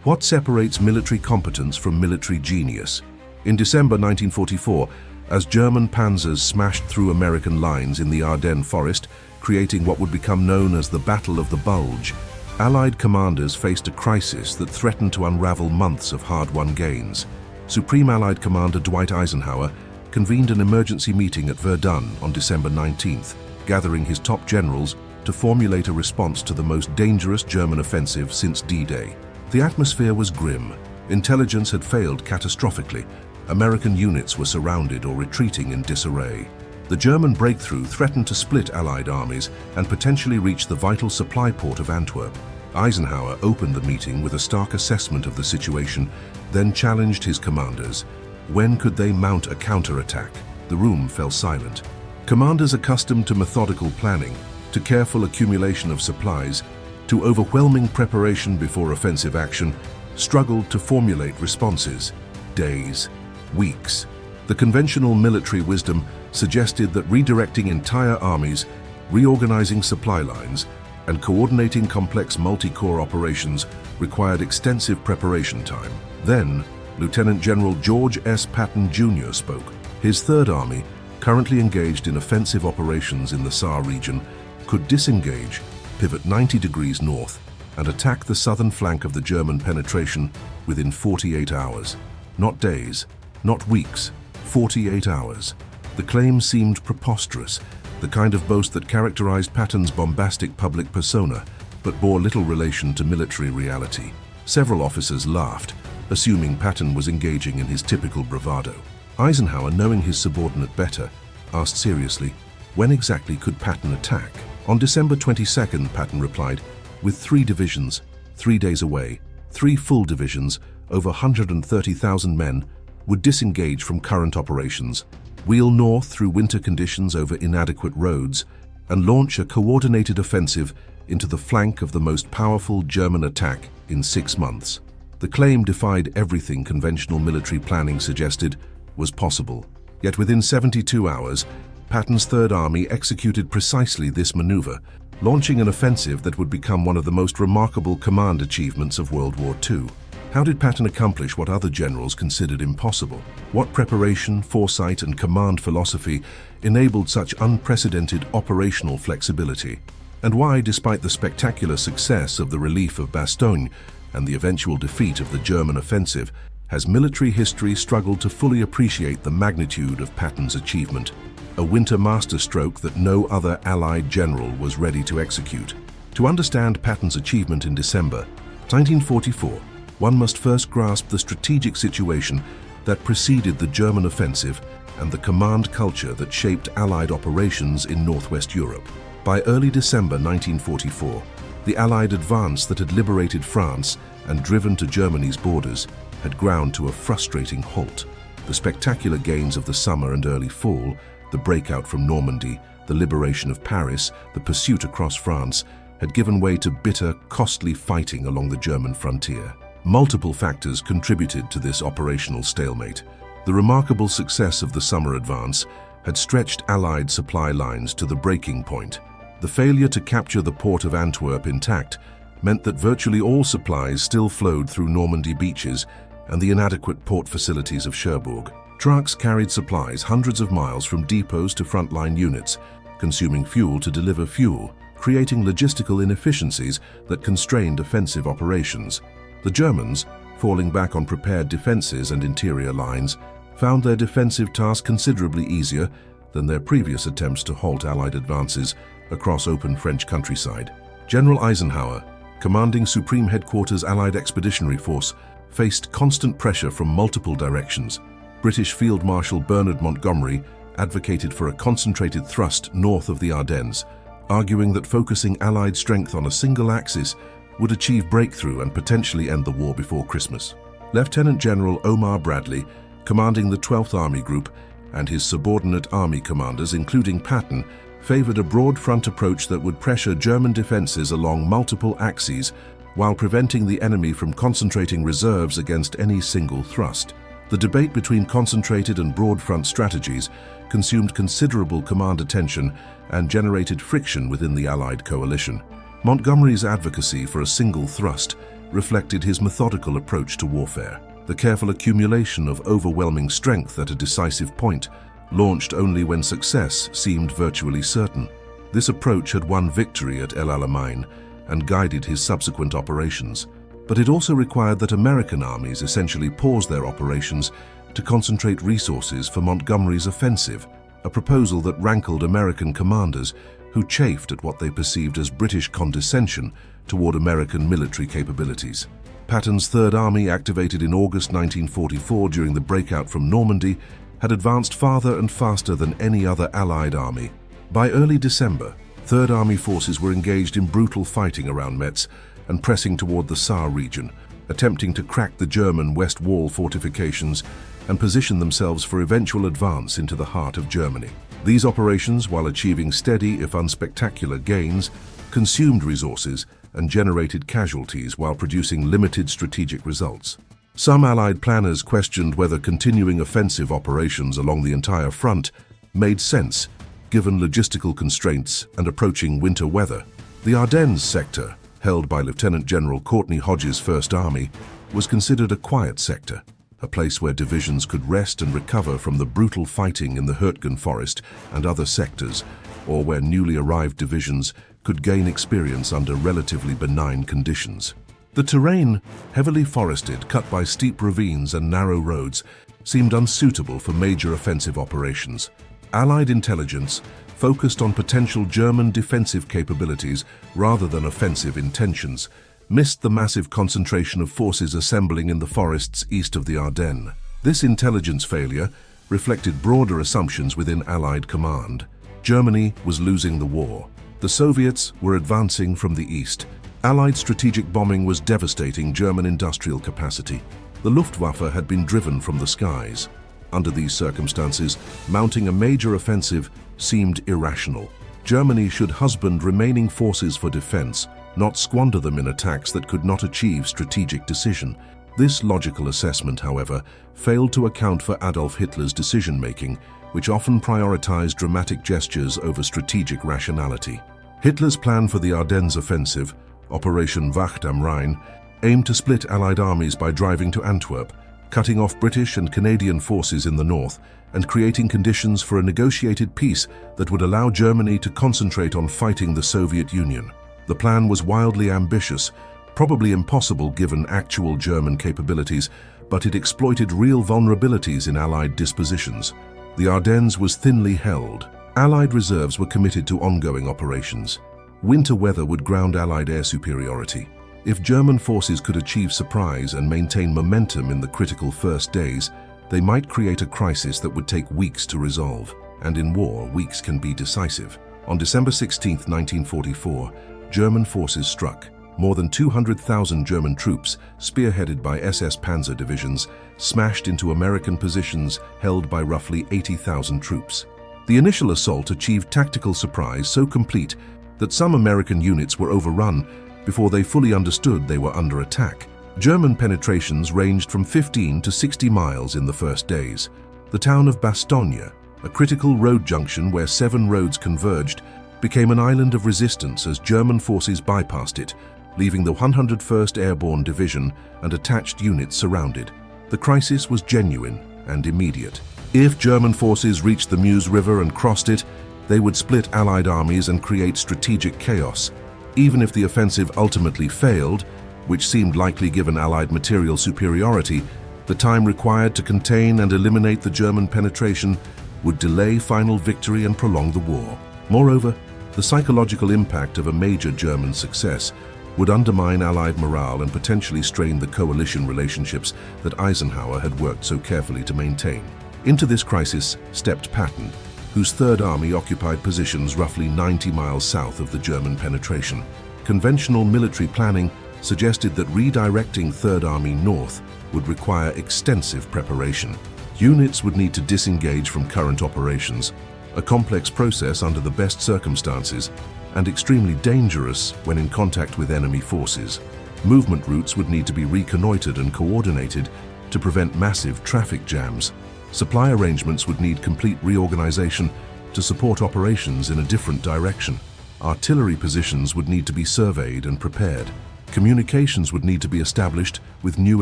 What separates military competence from military genius? In December 1944, as German panzers smashed through American lines in the Ardennes forest, creating what would become known as the Battle of the Bulge, Allied commanders faced a crisis that threatened to unravel months of hard-won gains. Supreme Allied Commander Dwight Eisenhower convened an emergency meeting at Verdun on December 19th, gathering his top generals to formulate a response to the most dangerous German offensive since D-Day. The atmosphere was grim. Intelligence had failed catastrophically. American units were surrounded or retreating in disarray. The German breakthrough threatened to split Allied armies and potentially reach the vital supply port of Antwerp. Eisenhower opened the meeting with a stark assessment of the situation, then challenged his commanders. When could they mount a counterattack? The room fell silent. Commanders accustomed to methodical planning, to careful accumulation of supplies, to overwhelming preparation before offensive action, struggled to formulate responses. Days, weeks. The conventional military wisdom suggested that redirecting entire armies, reorganizing supply lines, and coordinating complex multi-corps operations required extensive preparation time. Then, Lieutenant General George S. Patton Jr. spoke. His Third Army, currently engaged in offensive operations in the Saar region, could disengage, pivot 90 degrees north, and attack the southern flank of the German penetration within 48 hours. Not days, not weeks, 48 hours. The claim seemed preposterous, the kind of boast that characterized Patton's bombastic public persona, but bore little relation to military reality. Several officers laughed, assuming Patton was engaging in his typical bravado. Eisenhower, knowing his subordinate better, asked seriously, when exactly could Patton attack? On December 22nd, Patton replied, with 3 divisions, 3 days away, 3 full divisions, over 130,000 men, would disengage from current operations, wheel north through winter conditions over inadequate roads, and launch a coordinated offensive into the flank of the most powerful German attack in 6 months. The claim defied everything conventional military planning suggested was possible. Yet within 72 hours, Patton's Third Army executed precisely this maneuver, launching an offensive that would become one of the most remarkable command achievements of World War II. How did Patton accomplish what other generals considered impossible? What preparation, foresight, and command philosophy enabled such unprecedented operational flexibility? And why, despite the spectacular success of the relief of Bastogne and the eventual defeat of the German offensive, has military history struggled to fully appreciate the magnitude of Patton's achievement? A winter masterstroke that no other Allied general was ready to execute. To understand Patton's achievement in December 1944, one must first grasp the strategic situation that preceded the German offensive and the command culture that shaped Allied operations in Northwest Europe. By early December 1944, the Allied advance that had liberated France and driven to Germany's borders had ground to a frustrating halt. The spectacular gains of the summer and early fall, the breakout from Normandy, the liberation of Paris, the pursuit across France, had given way to bitter, costly fighting along the German frontier. Multiple factors contributed to this operational stalemate. The remarkable success of the summer advance had stretched Allied supply lines to the breaking point. The failure to capture the port of Antwerp intact meant that virtually all supplies still flowed through Normandy beaches and the inadequate port facilities of Cherbourg. Trucks carried supplies hundreds of miles from depots to frontline units, consuming fuel to deliver fuel, creating logistical inefficiencies that constrained offensive operations. The Germans, falling back on prepared defenses and interior lines, found their defensive task considerably easier than their previous attempts to halt Allied advances across open French countryside. General Eisenhower, commanding Supreme Headquarters Allied Expeditionary Force, faced constant pressure from multiple directions. British Field Marshal Bernard Montgomery advocated for a concentrated thrust north of the Ardennes, arguing that focusing Allied strength on a single axis would achieve breakthrough and potentially end the war before Christmas. Lieutenant General Omar Bradley, commanding the 12th Army Group, and his subordinate army commanders, including Patton, favored a broad front approach that would pressure German defenses along multiple axes while preventing the enemy from concentrating reserves against any single thrust. The debate between concentrated and broad front strategies consumed considerable command attention and generated friction within the Allied coalition. Montgomery's advocacy for a single thrust reflected his methodical approach to warfare. The careful accumulation of overwhelming strength at a decisive point, launched only when success seemed virtually certain. This approach had won victory at El Alamein and guided his subsequent operations. But it also required that American armies essentially pause their operations to concentrate resources for Montgomery's offensive, a proposal that rankled American commanders who chafed at what they perceived as British condescension toward American military capabilities. Patton's Third Army, activated in August 1944 during the breakout from Normandy, had advanced farther and faster than any other Allied army. By early December, Third Army forces were engaged in brutal fighting around Metz and pressing toward the Saar region, attempting to crack the German West Wall fortifications and position themselves for eventual advance into the heart of Germany. These operations, while achieving steady if unspectacular gains, consumed resources and generated casualties while producing limited strategic results. Some Allied planners questioned whether continuing offensive operations along the entire front made sense, given logistical constraints and approaching winter weather. The Ardennes sector, held by Lieutenant General Courtney Hodges' First Army, was considered a quiet sector, a place where divisions could rest and recover from the brutal fighting in the Verdun forest and other sectors, or where newly arrived divisions could gain experience under relatively benign conditions. The terrain, heavily forested, cut by steep ravines and narrow roads, seemed unsuitable for major offensive operations. Allied intelligence focused on potential German defensive capabilities rather than offensive intentions, missed the massive concentration of forces assembling in the forests east of the Ardennes. This intelligence failure reflected broader assumptions within Allied command. Germany was losing the war. The Soviets were advancing from the east. Allied strategic bombing was devastating German industrial capacity. The Luftwaffe had been driven from the skies. Under these circumstances, mounting a major offensive seemed irrational. Germany should husband remaining forces for defense, not squander them in attacks that could not achieve strategic decision. This logical assessment, however, failed to account for Adolf Hitler's decision-making, which often prioritized dramatic gestures over strategic rationality. Hitler's plan for the Ardennes offensive, Operation Wacht am Rhein, aimed to split Allied armies by driving to Antwerp, cutting off British and Canadian forces in the north, and creating conditions for a negotiated peace that would allow Germany to concentrate on fighting the Soviet Union. The plan was wildly ambitious, probably impossible given actual German capabilities, but it exploited real vulnerabilities in Allied dispositions. The Ardennes was thinly held. Allied reserves were committed to ongoing operations. Winter weather would ground Allied air superiority. If German forces could achieve surprise and maintain momentum in the critical first days, they might create a crisis that would take weeks to resolve. And in war, weeks can be decisive. On December 16, 1944, German forces struck. More than 200,000 German troops, spearheaded by SS Panzer divisions, smashed into American positions held by roughly 80,000 troops. The initial assault achieved tactical surprise so complete that some American units were overrun before they fully understood they were under attack. German penetrations ranged from 15 to 60 miles in the first days. The town of Bastogne, a critical road junction where 7 roads converged, became an island of resistance as German forces bypassed it, leaving the 101st Airborne Division and attached units surrounded. The crisis was genuine and immediate. If German forces reached the Meuse River and crossed it, they would split Allied armies and create strategic chaos. Even if the offensive ultimately failed, which seemed likely given Allied material superiority, the time required to contain and eliminate the German penetration would delay final victory and prolong the war. Moreover, the psychological impact of a major German success would undermine Allied morale and potentially strain the coalition relationships that Eisenhower had worked so carefully to maintain. Into this crisis stepped Patton, whose Third Army occupied positions roughly 90 miles south of the German penetration. Conventional military planning suggested that redirecting Third Army north would require extensive preparation. Units would need to disengage from current operations, a complex process under the best circumstances, and extremely dangerous when in contact with enemy forces. Movement routes would need to be reconnoitered and coordinated to prevent massive traffic jams. Supply arrangements would need complete reorganization to support operations in a different direction. Artillery positions would need to be surveyed and prepared. Communications would need to be established with new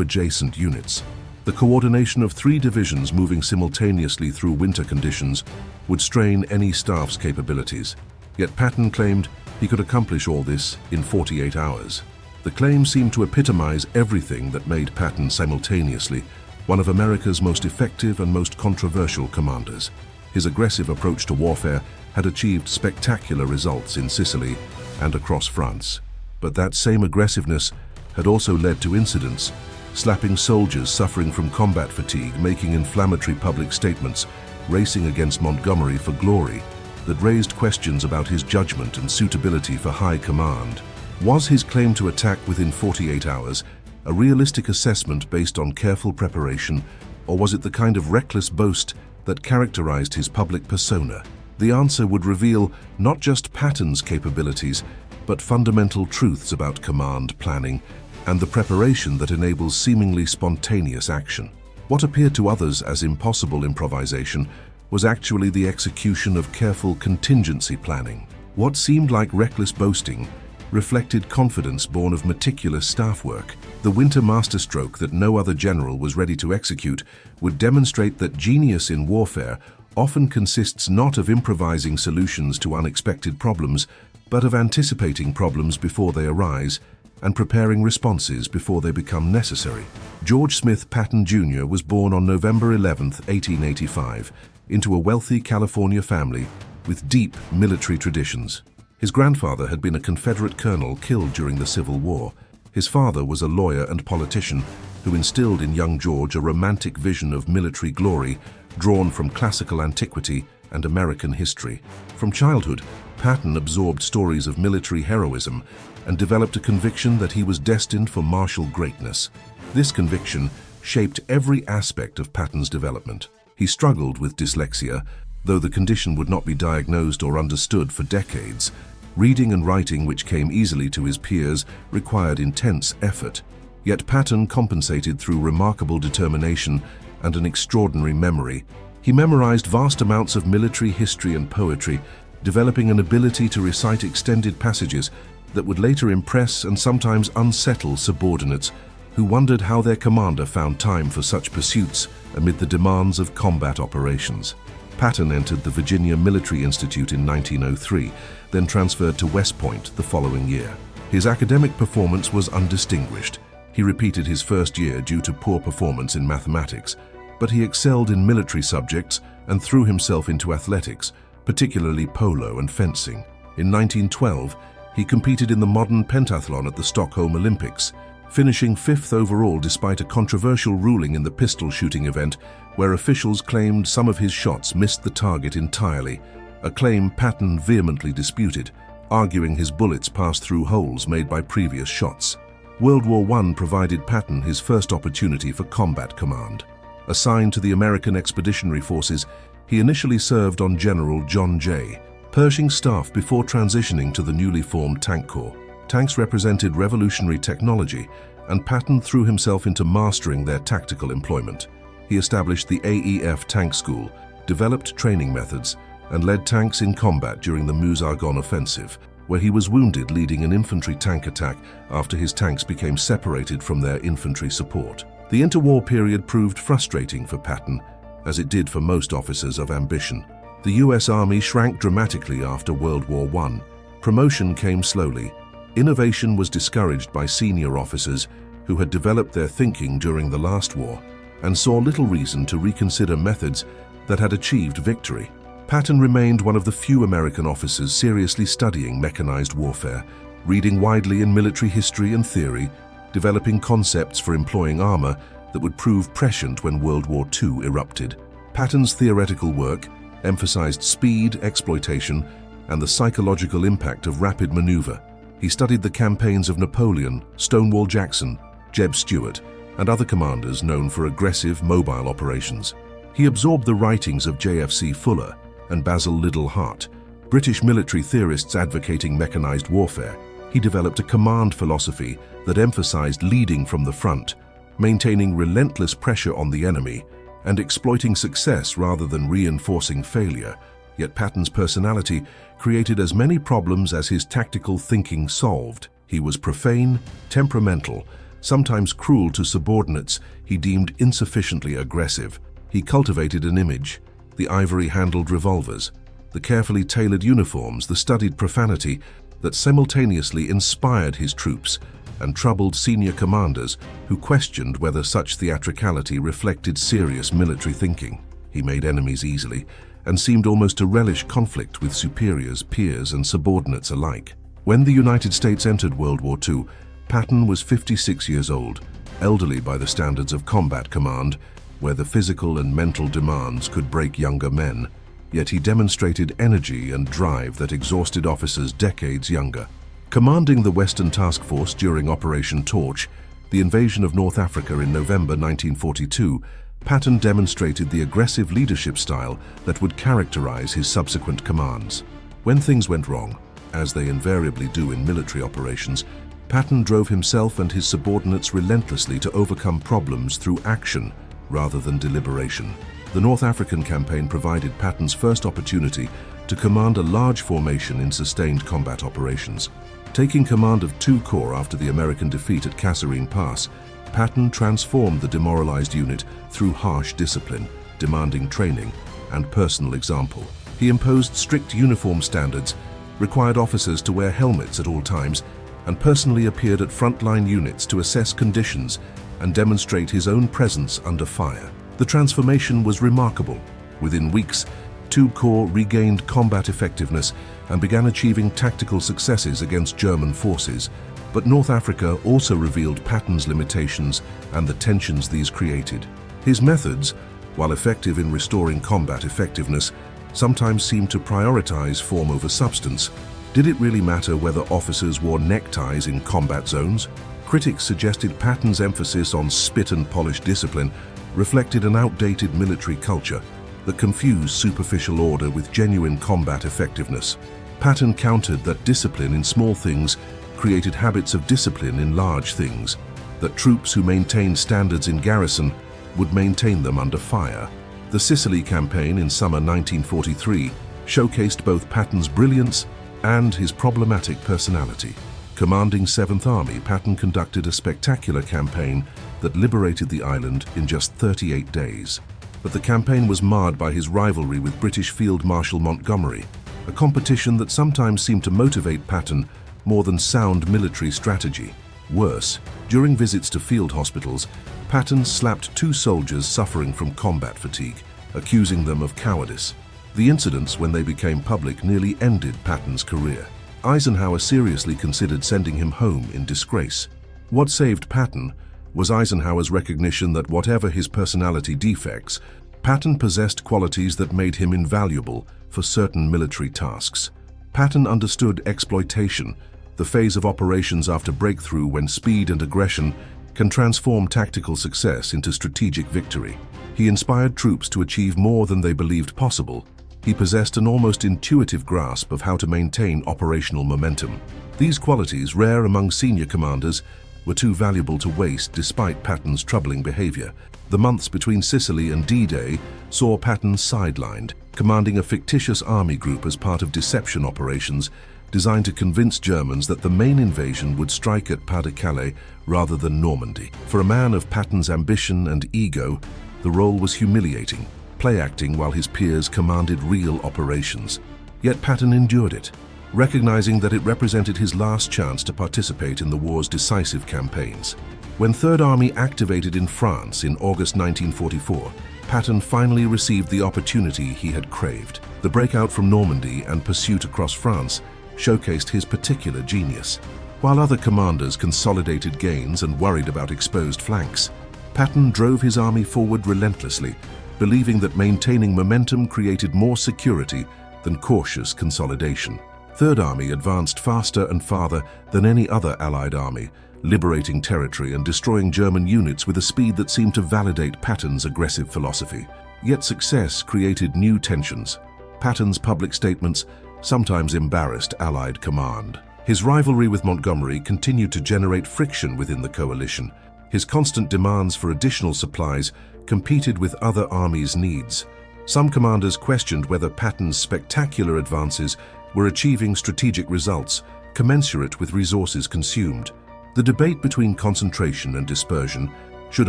adjacent units. The coordination of 3 divisions moving simultaneously through winter conditions would strain any staff's capabilities. Yet Patton claimed he could accomplish all this in 48 hours. The claim seemed to epitomize everything that made Patton simultaneously one of America's most effective and most controversial commanders. His aggressive approach to warfare had achieved spectacular results in Sicily and across France. But that same aggressiveness had also led to incidents, slapping soldiers suffering from combat fatigue, making inflammatory public statements, racing against Montgomery for glory, that raised questions about his judgment and suitability for high command. Was his claim to attack within 48 hours a realistic assessment based on careful preparation, or was it the kind of reckless boast that characterized his public persona? The answer would reveal not just Patton's capabilities, but fundamental truths about command planning and the preparation that enables seemingly spontaneous action. What appeared to others as impossible improvisation was actually the execution of careful contingency planning. What seemed like reckless boasting reflected confidence born of meticulous staff work. The winter masterstroke that no other general was ready to execute would demonstrate that genius in warfare often consists not of improvising solutions to unexpected problems, but of anticipating problems before they arise and preparing responses before they become necessary. George Smith Patton Jr. was born on November 11, 1885, into a wealthy California family with deep military traditions. His grandfather had been a Confederate colonel killed during the Civil War. His father was a lawyer and politician who instilled in young George a romantic vision of military glory drawn from classical antiquity and American history. From childhood, Patton absorbed stories of military heroism and developed a conviction that he was destined for martial greatness. This conviction shaped every aspect of Patton's development. He struggled with dyslexia, though the condition would not be diagnosed or understood for decades. Reading and writing, which came easily to his peers, required intense effort. Yet Patton compensated through remarkable determination and an extraordinary memory. He memorized vast amounts of military history and poetry, developing an ability to recite extended passages that would later impress and sometimes unsettle subordinates who wondered how their commander found time for such pursuits amid the demands of combat operations. Patton entered the Virginia Military Institute in 1903, then transferred to West Point the following year. His academic performance was undistinguished. He repeated his first year due to poor performance in mathematics, but he excelled in military subjects and threw himself into athletics, particularly polo and fencing. In 1912, he competed in the modern pentathlon at the Stockholm Olympics, finishing 5th overall despite a controversial ruling in the pistol shooting event where officials claimed some of his shots missed the target entirely, a claim Patton vehemently disputed, arguing his bullets passed through holes made by previous shots. World War I provided Patton his first opportunity for combat command. Assigned to the American Expeditionary Forces, he initially served on General John J. Pershing's staff before transitioning to the newly formed Tank Corps. Tanks represented revolutionary technology, and Patton threw himself into mastering their tactical employment. He established the AEF Tank School, developed training methods, and led tanks in combat during the Meuse-Argonne offensive, where he was wounded leading an infantry tank attack after his tanks became separated from their infantry support. The interwar period proved frustrating for Patton, as it did for most officers of ambition. The US Army shrank dramatically after World War I. Promotion came slowly. Innovation was discouraged by senior officers who had developed their thinking during the last war and saw little reason to reconsider methods that had achieved victory. Patton remained one of the few American officers seriously studying mechanized warfare, reading widely in military history and theory, developing concepts for employing armor that would prove prescient when World War II erupted. Patton's theoretical work emphasized speed, exploitation, and the psychological impact of rapid maneuver. He studied the campaigns of Napoleon, Stonewall Jackson, Jeb Stuart, and other commanders known for aggressive, mobile operations. He absorbed the writings of J.F.C. Fuller and Basil Liddell Hart, British military theorists advocating mechanized warfare. He developed a command philosophy that emphasized leading from the front, maintaining relentless pressure on the enemy, and exploiting success rather than reinforcing failure. Yet Patton's personality created as many problems as his tactical thinking solved. He was profane, temperamental, sometimes cruel to subordinates he deemed insufficiently aggressive. He cultivated an image: the ivory-handled revolvers, the carefully tailored uniforms, the studied profanity that simultaneously inspired his troops and troubled senior commanders who questioned whether such theatricality reflected serious military thinking. He made enemies easily and seemed almost to relish conflict with superiors, peers, and subordinates alike. When the United States entered World War II, Patton was 56 years old, elderly by the standards of combat command, where the physical and mental demands could break younger men. Yet he demonstrated energy and drive that exhausted officers decades younger. Commanding the Western Task Force during Operation Torch, the invasion of North Africa in November 1942, Patton demonstrated the aggressive leadership style that would characterize his subsequent commands. When things went wrong, as they invariably do in military operations, Patton drove himself and his subordinates relentlessly to overcome problems through action rather than deliberation. The North African campaign provided Patton's first opportunity to command a large formation in sustained combat operations. Taking command of 2 corps after the American defeat at Kasserine Pass, Patton transformed the demoralized unit through harsh discipline, demanding training, and personal example. He imposed strict uniform standards, required officers to wear helmets at all times, and personally appeared at frontline units to assess conditions and demonstrate his own presence under fire. The transformation was remarkable. Within weeks, 2 corps regained combat effectiveness and began achieving tactical successes against German forces. But North Africa also revealed Patton's limitations and the tensions these created. His methods, while effective in restoring combat effectiveness, sometimes seemed to prioritize form over substance. Did it really matter whether officers wore neckties in combat zones? Critics suggested Patton's emphasis on spit and polish discipline reflected an outdated military culture that confused superficial order with genuine combat effectiveness. Patton countered that discipline in small things created habits of discipline in large things, that troops who maintained standards in garrison would maintain them under fire. The Sicily campaign in summer 1943 showcased both Patton's brilliance and his problematic personality. Commanding 7th Army, Patton conducted a spectacular campaign that liberated the island in just 38 days. But the campaign was marred by his rivalry with British Field Marshal Montgomery, a competition that sometimes seemed to motivate Patton more than sound military strategy. Worse, during visits to field hospitals, Patton slapped 2 soldiers suffering from combat fatigue, accusing them of cowardice. The incidents, when they became public, nearly ended Patton's career. Eisenhower seriously considered sending him home in disgrace. What saved Patton was Eisenhower's recognition that whatever his personality defects, Patton possessed qualities that made him invaluable for certain military tasks. Patton understood exploitation, the phase of operations after breakthrough when speed and aggression can transform tactical success into strategic victory. He inspired troops to achieve more than they believed possible. He possessed an almost intuitive grasp of how to maintain operational momentum. These qualities, rare among senior commanders, were too valuable to waste despite Patton's troubling behavior. The months between Sicily and D-Day saw Patton sidelined, commanding a fictitious army group as part of deception operations designed to convince Germans that the main invasion would strike at Pas-de-Calais rather than Normandy. For a man of Patton's ambition and ego, the role was humiliating, play-acting while his peers commanded real operations. Yet Patton endured it, recognizing that it represented his last chance to participate in the war's decisive campaigns. When Third Army activated in France in August 1944, Patton finally received the opportunity he had craved. The breakout from Normandy and pursuit across France showcased his particular genius. While other commanders consolidated gains and worried about exposed flanks, Patton drove his army forward relentlessly, believing that maintaining momentum created more security than cautious consolidation. Third Army advanced faster and farther than any other Allied army, liberating territory and destroying German units with a speed that seemed to validate Patton's aggressive philosophy. Yet success created new tensions. Patton's public statements sometimes embarrassed Allied command. His rivalry with Montgomery continued to generate friction within the coalition. His constant demands for additional supplies competed with other armies' needs. Some commanders questioned whether Patton's spectacular advances were achieving strategic results, commensurate with resources consumed. The debate between concentration and dispersion, should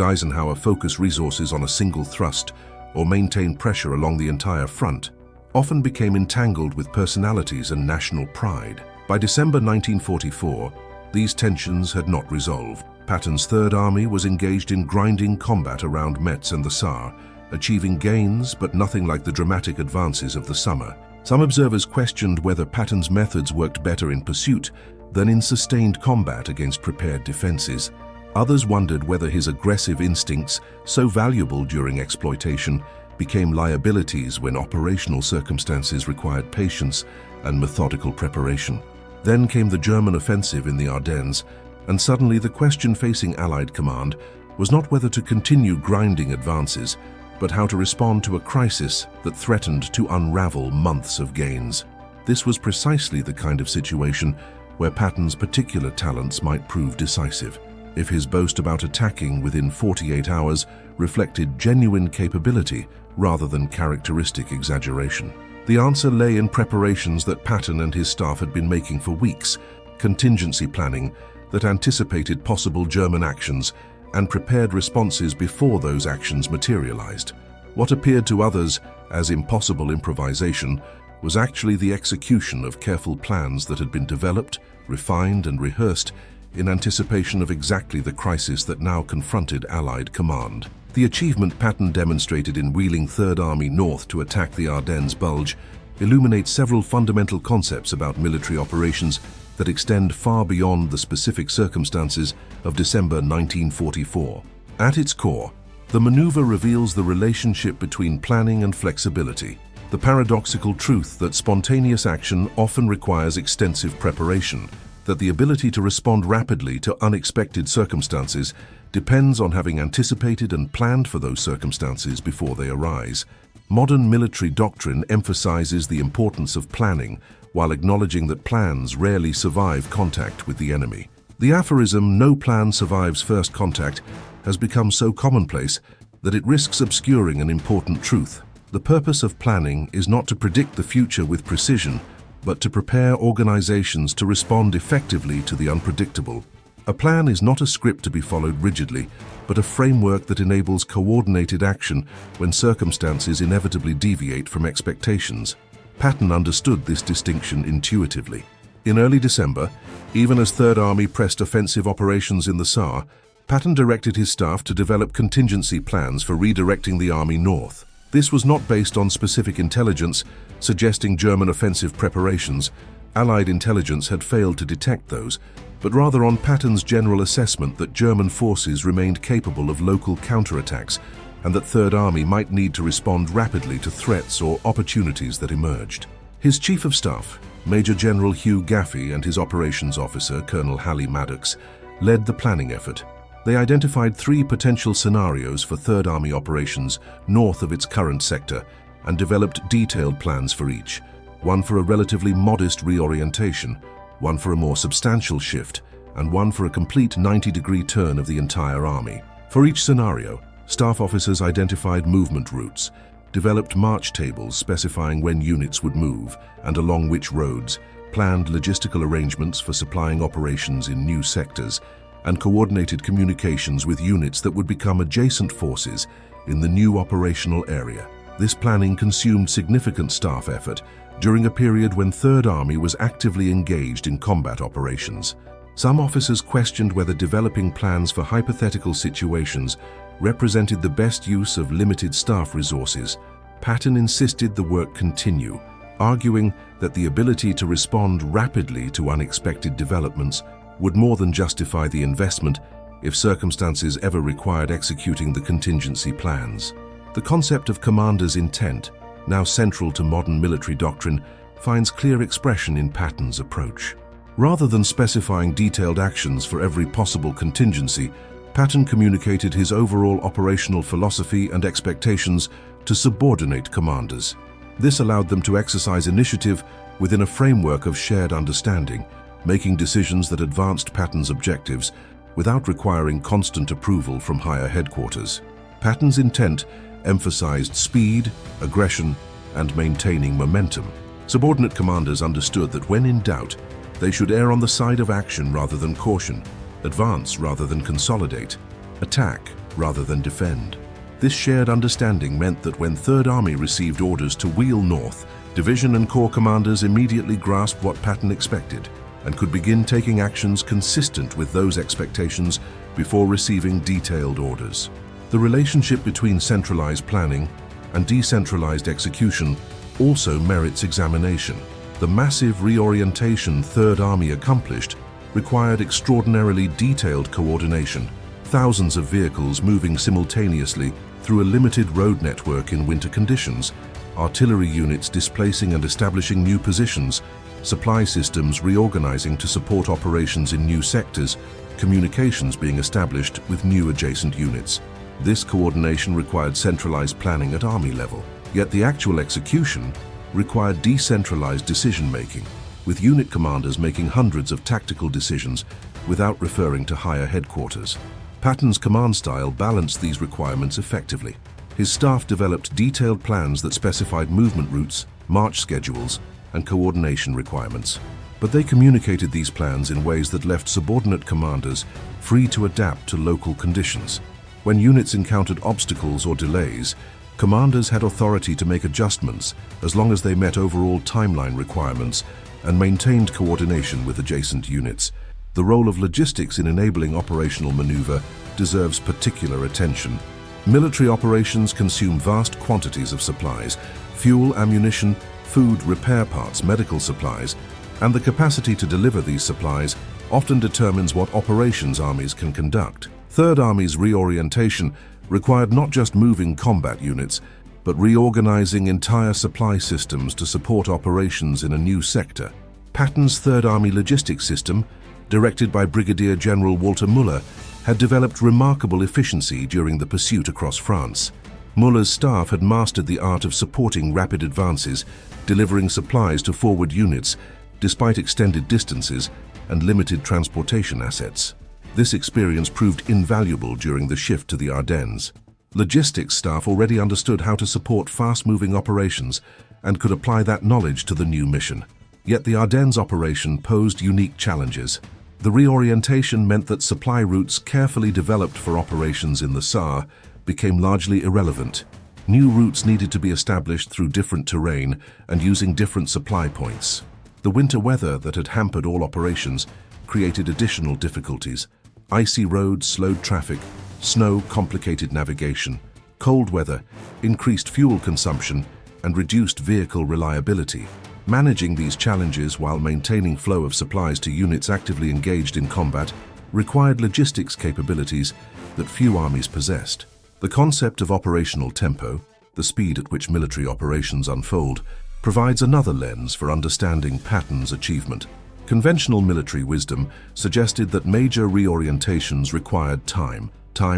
Eisenhower focus resources on a single thrust or maintain pressure along the entire front, often became entangled with personalities and national pride. By December 1944, these tensions had not resolved. Patton's Third Army was engaged in grinding combat around Metz and the Saar, achieving gains but nothing like the dramatic advances of the summer. Some observers questioned whether Patton's methods worked better in pursuit than in sustained combat against prepared defenses. Others wondered whether his aggressive instincts, so valuable during exploitation, became liabilities when operational circumstances required patience and methodical preparation. Then came the German offensive in the Ardennes, and suddenly the question facing Allied command was not whether to continue grinding advances, but how to respond to a crisis that threatened to unravel months of gains. This was precisely the kind of situation where Patton's particular talents might prove decisive. If his boast about attacking within 48 hours reflected genuine capability rather than characteristic exaggeration. The answer lay in preparations that Patton and his staff had been making for weeks, contingency planning that anticipated possible German actions and prepared responses before those actions materialized. What appeared to others as impossible improvisation was actually the execution of careful plans that had been developed, refined, and rehearsed in anticipation of exactly the crisis that now confronted Allied command. The achievement Patton demonstrated in wheeling Third Army north to attack the Ardennes Bulge illuminates several fundamental concepts about military operations that extend far beyond the specific circumstances of December 1944. At its core, the maneuver reveals the relationship between planning and flexibility, the paradoxical truth that spontaneous action often requires extensive preparation, that the ability to respond rapidly to unexpected circumstances depends on having anticipated and planned for those circumstances before they arise. Modern military doctrine emphasizes the importance of planning while acknowledging that plans rarely survive contact with the enemy. The aphorism, "No plan survives first contact," has become so commonplace that it risks obscuring an important truth. The purpose of planning is not to predict the future with precision, but to prepare organizations to respond effectively to the unpredictable. A plan is not a script to be followed rigidly, but a framework that enables coordinated action when circumstances inevitably deviate from expectations. Patton understood this distinction intuitively. In early December, even as Third Army pressed offensive operations in the Saar, Patton directed his staff to develop contingency plans for redirecting the army north. This was not based on specific intelligence suggesting German offensive preparations. Allied intelligence had failed to detect those, but rather on Patton's general assessment that German forces remained capable of local counterattacks and that Third Army might need to respond rapidly to threats or opportunities that emerged. His Chief of Staff, Major General Hugh Gaffey, and his operations officer, Colonel Halley Maddox, led the planning effort. They identified 3 potential scenarios for Third Army operations north of its current sector and developed detailed plans for each, one for a relatively modest reorientation, one for a more substantial shift, and one for a complete 90-degree turn of the entire army. For each scenario, staff officers identified movement routes, developed march tables specifying when units would move and along which roads, planned logistical arrangements for supplying operations in new sectors, and coordinated communications with units that would become adjacent forces in the new operational area. This planning consumed significant staff effort during a period when Third Army was actively engaged in combat operations. Some officers questioned whether developing plans for hypothetical situations represented the best use of limited staff resources. Patton insisted the work continue, arguing that the ability to respond rapidly to unexpected developments would more than justify the investment if circumstances ever required executing the contingency plans. The concept of commander's intent, now central to modern military doctrine, finds clear expression in Patton's approach. Rather than specifying detailed actions for every possible contingency, Patton communicated his overall operational philosophy and expectations to subordinate commanders. This allowed them to exercise initiative within a framework of shared understanding, making decisions that advanced Patton's objectives without requiring constant approval from higher headquarters. Patton's intent emphasized speed, aggression, and maintaining momentum. Subordinate commanders understood that when in doubt, They should err on the side of action rather than caution, advance rather than consolidate, attack rather than defend. This shared understanding meant that when Third Army received orders to wheel north, division and corps commanders immediately grasped what Patton expected and could begin taking actions consistent with those expectations before receiving detailed orders. The relationship between centralized planning and decentralized execution also merits examination. The massive reorientation Third Army accomplished required extraordinarily detailed coordination, thousands of vehicles moving simultaneously through a limited road network in winter conditions, artillery units displacing and establishing new positions, supply systems reorganizing to support operations in new sectors, communications being established with new adjacent units. This coordination required centralized planning at Army level, yet the actual execution required decentralized decision-making, with unit commanders making hundreds of tactical decisions without referring to higher headquarters. Patton's command style balanced these requirements effectively. His staff developed detailed plans that specified movement routes, march schedules, and coordination requirements. But they communicated these plans in ways that left subordinate commanders free to adapt to local conditions. When units encountered obstacles or delays, commanders had authority to make adjustments as long as they met overall timeline requirements and maintained coordination with adjacent units. The role of logistics in enabling operational maneuver deserves particular attention. Military operations consume vast quantities of supplies, fuel, ammunition, food, repair parts, medical supplies, and the capacity to deliver these supplies often determines what operations armies can conduct. Third Army's reorientation required not just moving combat units, but reorganizing entire supply systems to support operations in a new sector. Patton's Third Army logistics system, directed by Brigadier General Walter Müller, had developed remarkable efficiency during the pursuit across France. Müller's staff had mastered the art of supporting rapid advances, delivering supplies to forward units, despite extended distances and limited transportation assets. This experience proved invaluable during the shift to the Ardennes. Logistics staff already understood how to support fast-moving operations and could apply that knowledge to the new mission. Yet the Ardennes operation posed unique challenges. The reorientation meant that supply routes carefully developed for operations in the Saar became largely irrelevant. New routes needed to be established through different terrain and using different supply points. The winter weather that had hampered all operations created additional difficulties. Icy roads slowed traffic, snow complicated navigation, cold weather increased fuel consumption and reduced vehicle reliability. Managing these challenges while maintaining flow of supplies to units actively engaged in combat required logistics capabilities that few armies possessed. The concept of operational tempo, the speed at which military operations unfold, provides another lens for understanding Patton's achievement. Conventional military wisdom suggested that major reorientations required time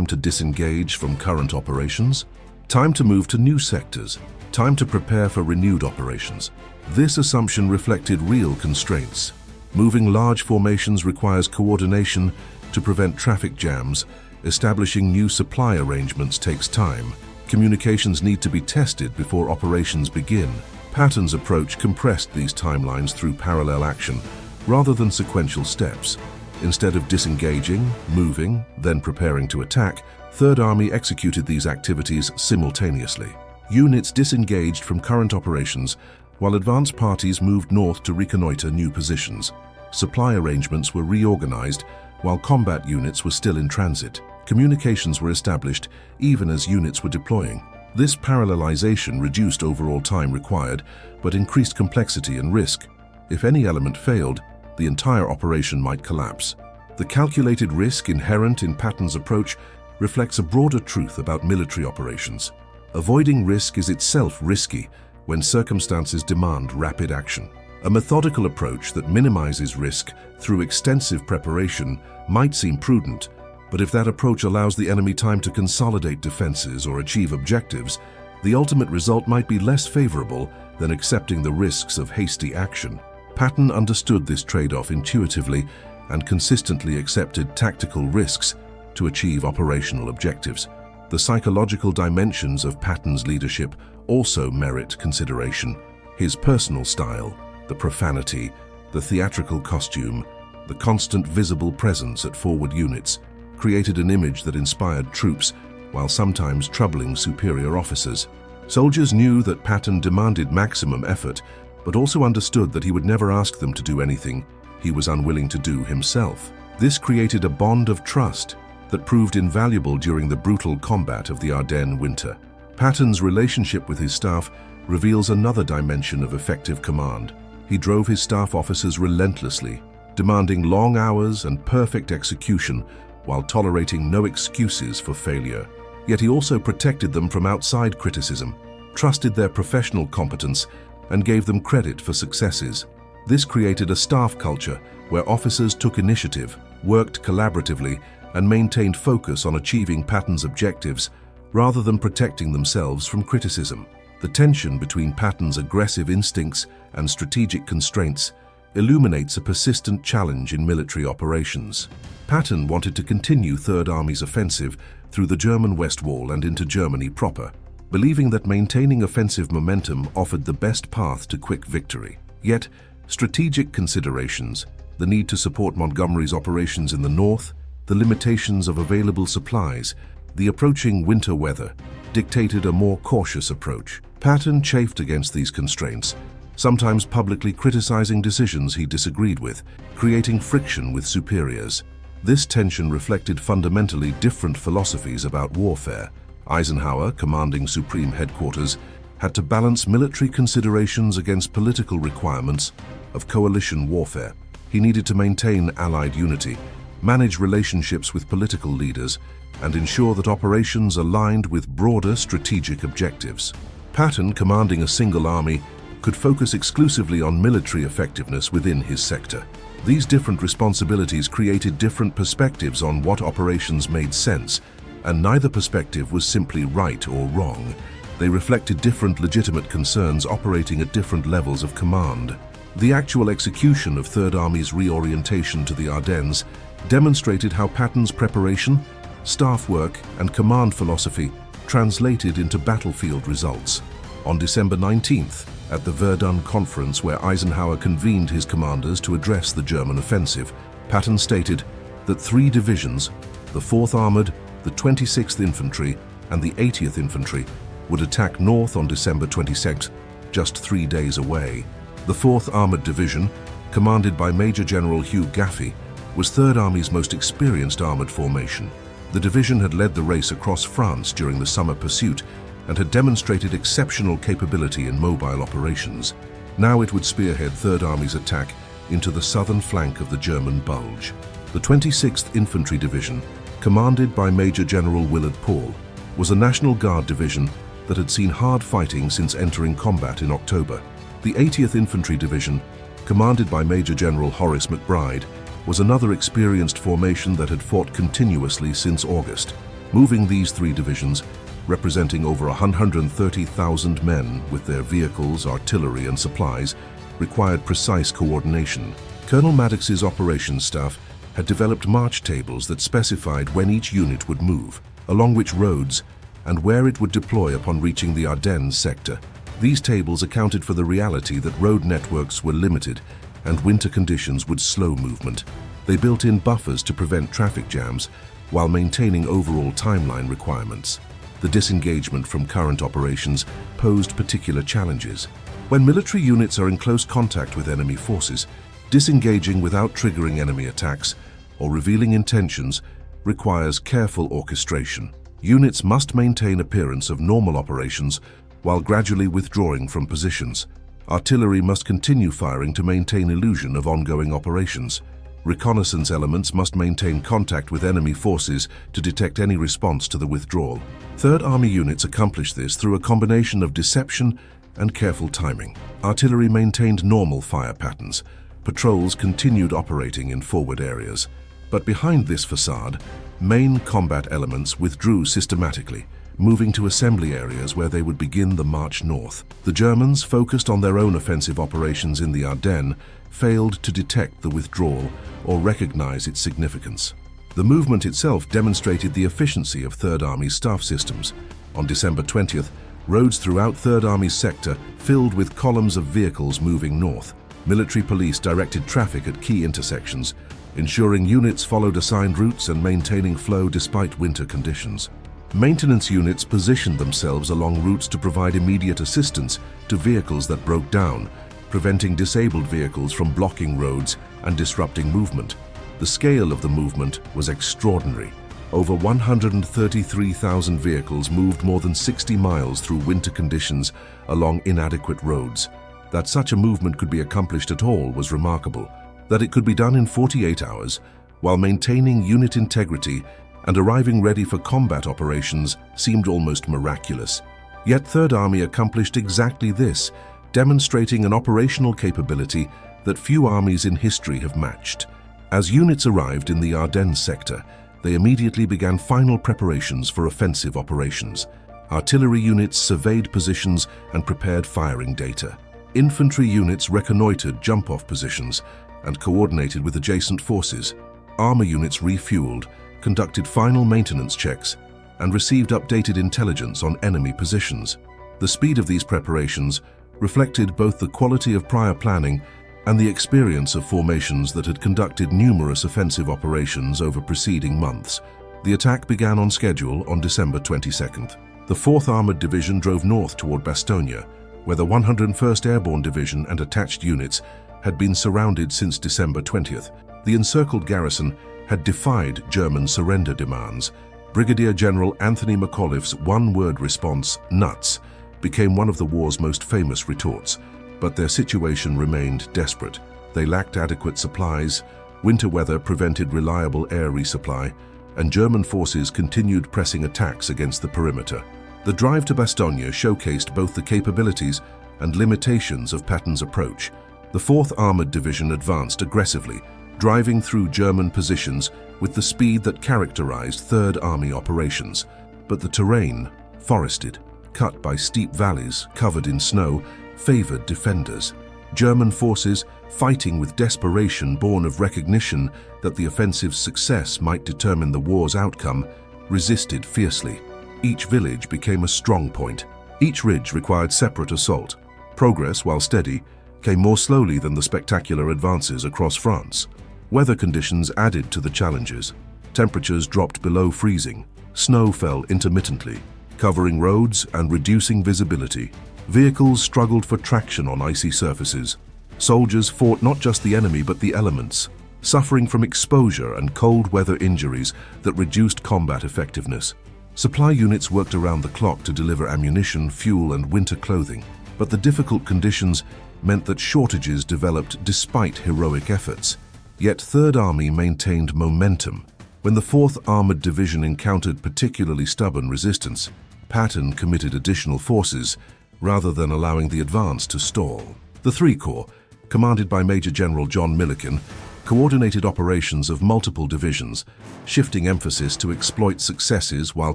to disengage from current operations, time to move to new sectors, time to prepare for renewed operations. This assumption reflected real constraints. Moving large formations requires coordination to prevent traffic jams. Establishing new supply arrangements takes time. Communications need to be tested before operations begin. Patton's approach compressed these timelines through parallel action, rather than sequential steps. Instead of disengaging, moving, then preparing to attack, Third Army executed these activities simultaneously. Units disengaged from current operations, while advance parties moved north to reconnoiter new positions. Supply arrangements were reorganized, while combat units were still in transit. Communications were established even as units were deploying. This parallelization reduced overall time required, but increased complexity and risk. If any element failed, the entire operation might collapse. The calculated risk inherent in Patton's approach reflects a broader truth about military operations. Avoiding risk is itself risky when circumstances demand rapid action. A methodical approach that minimizes risk through extensive preparation might seem prudent, but if that approach allows the enemy time to consolidate defenses or achieve objectives, the ultimate result might be less favorable than accepting the risks of hasty action. Patton understood this trade-off intuitively and consistently accepted tactical risks to achieve operational objectives. The psychological dimensions of Patton's leadership also merit consideration. His personal style, the profanity, The theatrical costume, the constant visible presence at forward units, created an image that inspired troops, while sometimes troubling superior officers. Soldiers knew that Patton demanded maximum effort, but also understood that he would never ask them to do anything he was unwilling to do himself. This created a bond of trust that proved invaluable during the brutal combat of the Ardennes winter. Patton's relationship with his staff reveals another dimension of effective command. He drove his staff officers relentlessly, demanding long hours and perfect execution while tolerating no excuses for failure. Yet he also protected them from outside criticism, trusted their professional competence, and gave them credit for successes. This created a staff culture where officers took initiative, worked collaboratively, and maintained focus on achieving Patton's objectives rather than protecting themselves from criticism. The tension between Patton's aggressive instincts and strategic constraints illuminates a persistent challenge in military operations. Patton wanted to continue Third Army's offensive through the German West Wall and into Germany proper, believing that maintaining offensive momentum offered the best path to quick victory. Yet, strategic considerations, the need to support Montgomery's operations in the north, the limitations of available supplies, the approaching winter weather, dictated a more cautious approach. Patton chafed against these constraints, sometimes publicly criticizing decisions he disagreed with, creating friction with superiors. This tension reflected fundamentally different philosophies about warfare. Eisenhower, commanding Supreme Headquarters, had to balance military considerations against political requirements of coalition warfare. He needed to maintain Allied unity, manage relationships with political leaders, and ensure that operations aligned with broader strategic objectives. Patton, commanding a single army, could focus exclusively on military effectiveness within his sector. These different responsibilities created different perspectives on what operations made sense, and neither perspective was simply right or wrong. They reflected different legitimate concerns operating at different levels of command. The actual execution of Third Army's reorientation to the Ardennes demonstrated how Patton's preparation, staff work, and command philosophy translated into battlefield results. On December 19th, at the Verdun conference where Eisenhower convened his commanders to address the German offensive, Patton stated that 3 divisions, the 4th Armored, the 26th Infantry, and the 80th Infantry, would attack north on December 22nd, just 3 days away. The 4th Armored Division, commanded by Major General Hugh Gaffey, was Third Army's most experienced armored formation. The division had led the race across France during the summer pursuit and had demonstrated exceptional capability in mobile operations. Now it would spearhead Third Army's attack into the southern flank of the German Bulge. The 26th Infantry Division, commanded by Major General Willard Paul, was a National Guard division that had seen hard fighting since entering combat in October. The 80th Infantry Division, commanded by Major General Horace McBride, was another experienced formation that had fought continuously since August. Moving these 3 divisions, representing over 130,000 men with their vehicles, artillery, and supplies, required precise coordination. Colonel Maddox's operations staff had developed march tables that specified when each unit would move, along which roads, and where it would deploy upon reaching the Ardennes sector. These tables accounted for the reality that road networks were limited and winter conditions would slow movement. They built in buffers to prevent traffic jams while maintaining overall timeline requirements. The disengagement from current operations posed particular challenges. When military units are in close contact with enemy forces, disengaging without triggering enemy attacks or revealing intentions requires careful orchestration. Units must maintain appearance of normal operations while gradually withdrawing from positions. Artillery must continue firing to maintain illusion of ongoing operations. Reconnaissance elements must maintain contact with enemy forces to detect any response to the withdrawal. Third Army units accomplished this through a combination of deception and careful timing. Artillery maintained normal fire patterns. Patrols continued operating in forward areas. But behind this facade, main combat elements withdrew systematically, moving to assembly areas where they would begin the march north. The Germans, focused on their own offensive operations in the Ardennes, failed to detect the withdrawal or recognize its significance. The movement itself demonstrated the efficiency of Third Army's staff systems. On December 20th, roads throughout Third Army's sector filled with columns of vehicles moving north. Military police directed traffic at key intersections, ensuring units followed assigned routes and maintaining flow despite winter conditions. Maintenance units positioned themselves along routes to provide immediate assistance to vehicles that broke down, preventing disabled vehicles from blocking roads and disrupting movement. The scale of the movement was extraordinary. Over 133,000 vehicles moved more than 60 miles through winter conditions along inadequate roads. That such a movement could be accomplished at all was remarkable. That it could be done in 48 hours while maintaining unit integrity and arriving ready for combat operations seemed almost miraculous. Yet Third Army accomplished exactly this, demonstrating an operational capability that few armies in history have matched. As units arrived in the Ardennes sector, they immediately began final preparations for offensive operations. Artillery units surveyed positions and prepared firing data. Infantry units reconnoitered jump-off positions and coordinated with adjacent forces. Armor units refueled, conducted final maintenance checks, and received updated intelligence on enemy positions. The speed of these preparations reflected both the quality of prior planning and the experience of formations that had conducted numerous offensive operations over preceding months. The attack began on schedule on December 22nd. The 4th Armored Division drove north toward Bastogne, where the 101st Airborne Division and attached units had been surrounded since December 20th. The encircled garrison had defied German surrender demands. Brigadier General Anthony McAuliffe's one-word response, "nuts," became one of the war's most famous retorts, but their situation remained desperate. They lacked adequate supplies, winter weather prevented reliable air resupply, and German forces continued pressing attacks against the perimeter. The drive to Bastogne showcased both the capabilities and limitations of Patton's approach. The 4th Armored Division advanced aggressively, driving through German positions with the speed that characterized Third Army operations. But the terrain, forested, cut by steep valleys covered in snow, favored defenders. German forces, fighting with desperation born of recognition that the offensive's success might determine the war's outcome, resisted fiercely. Each village became a strong point. Each ridge required separate assault. Progress, while steady, came more slowly than the spectacular advances across France. Weather conditions added to the challenges. Temperatures dropped below freezing. Snow fell intermittently, covering roads and reducing visibility. Vehicles struggled for traction on icy surfaces. Soldiers fought not just the enemy but the elements, suffering from exposure and cold weather injuries that reduced combat effectiveness. Supply units worked around the clock to deliver ammunition, fuel, and winter clothing, but the difficult conditions meant that shortages developed despite heroic efforts. Yet Third Army maintained momentum. When the 4th Armored Division encountered particularly stubborn resistance, Patton committed additional forces rather than allowing the advance to stall. The 3 Corps, commanded by Major General John Milliken, coordinated operations of multiple divisions, shifting emphasis to exploit successes while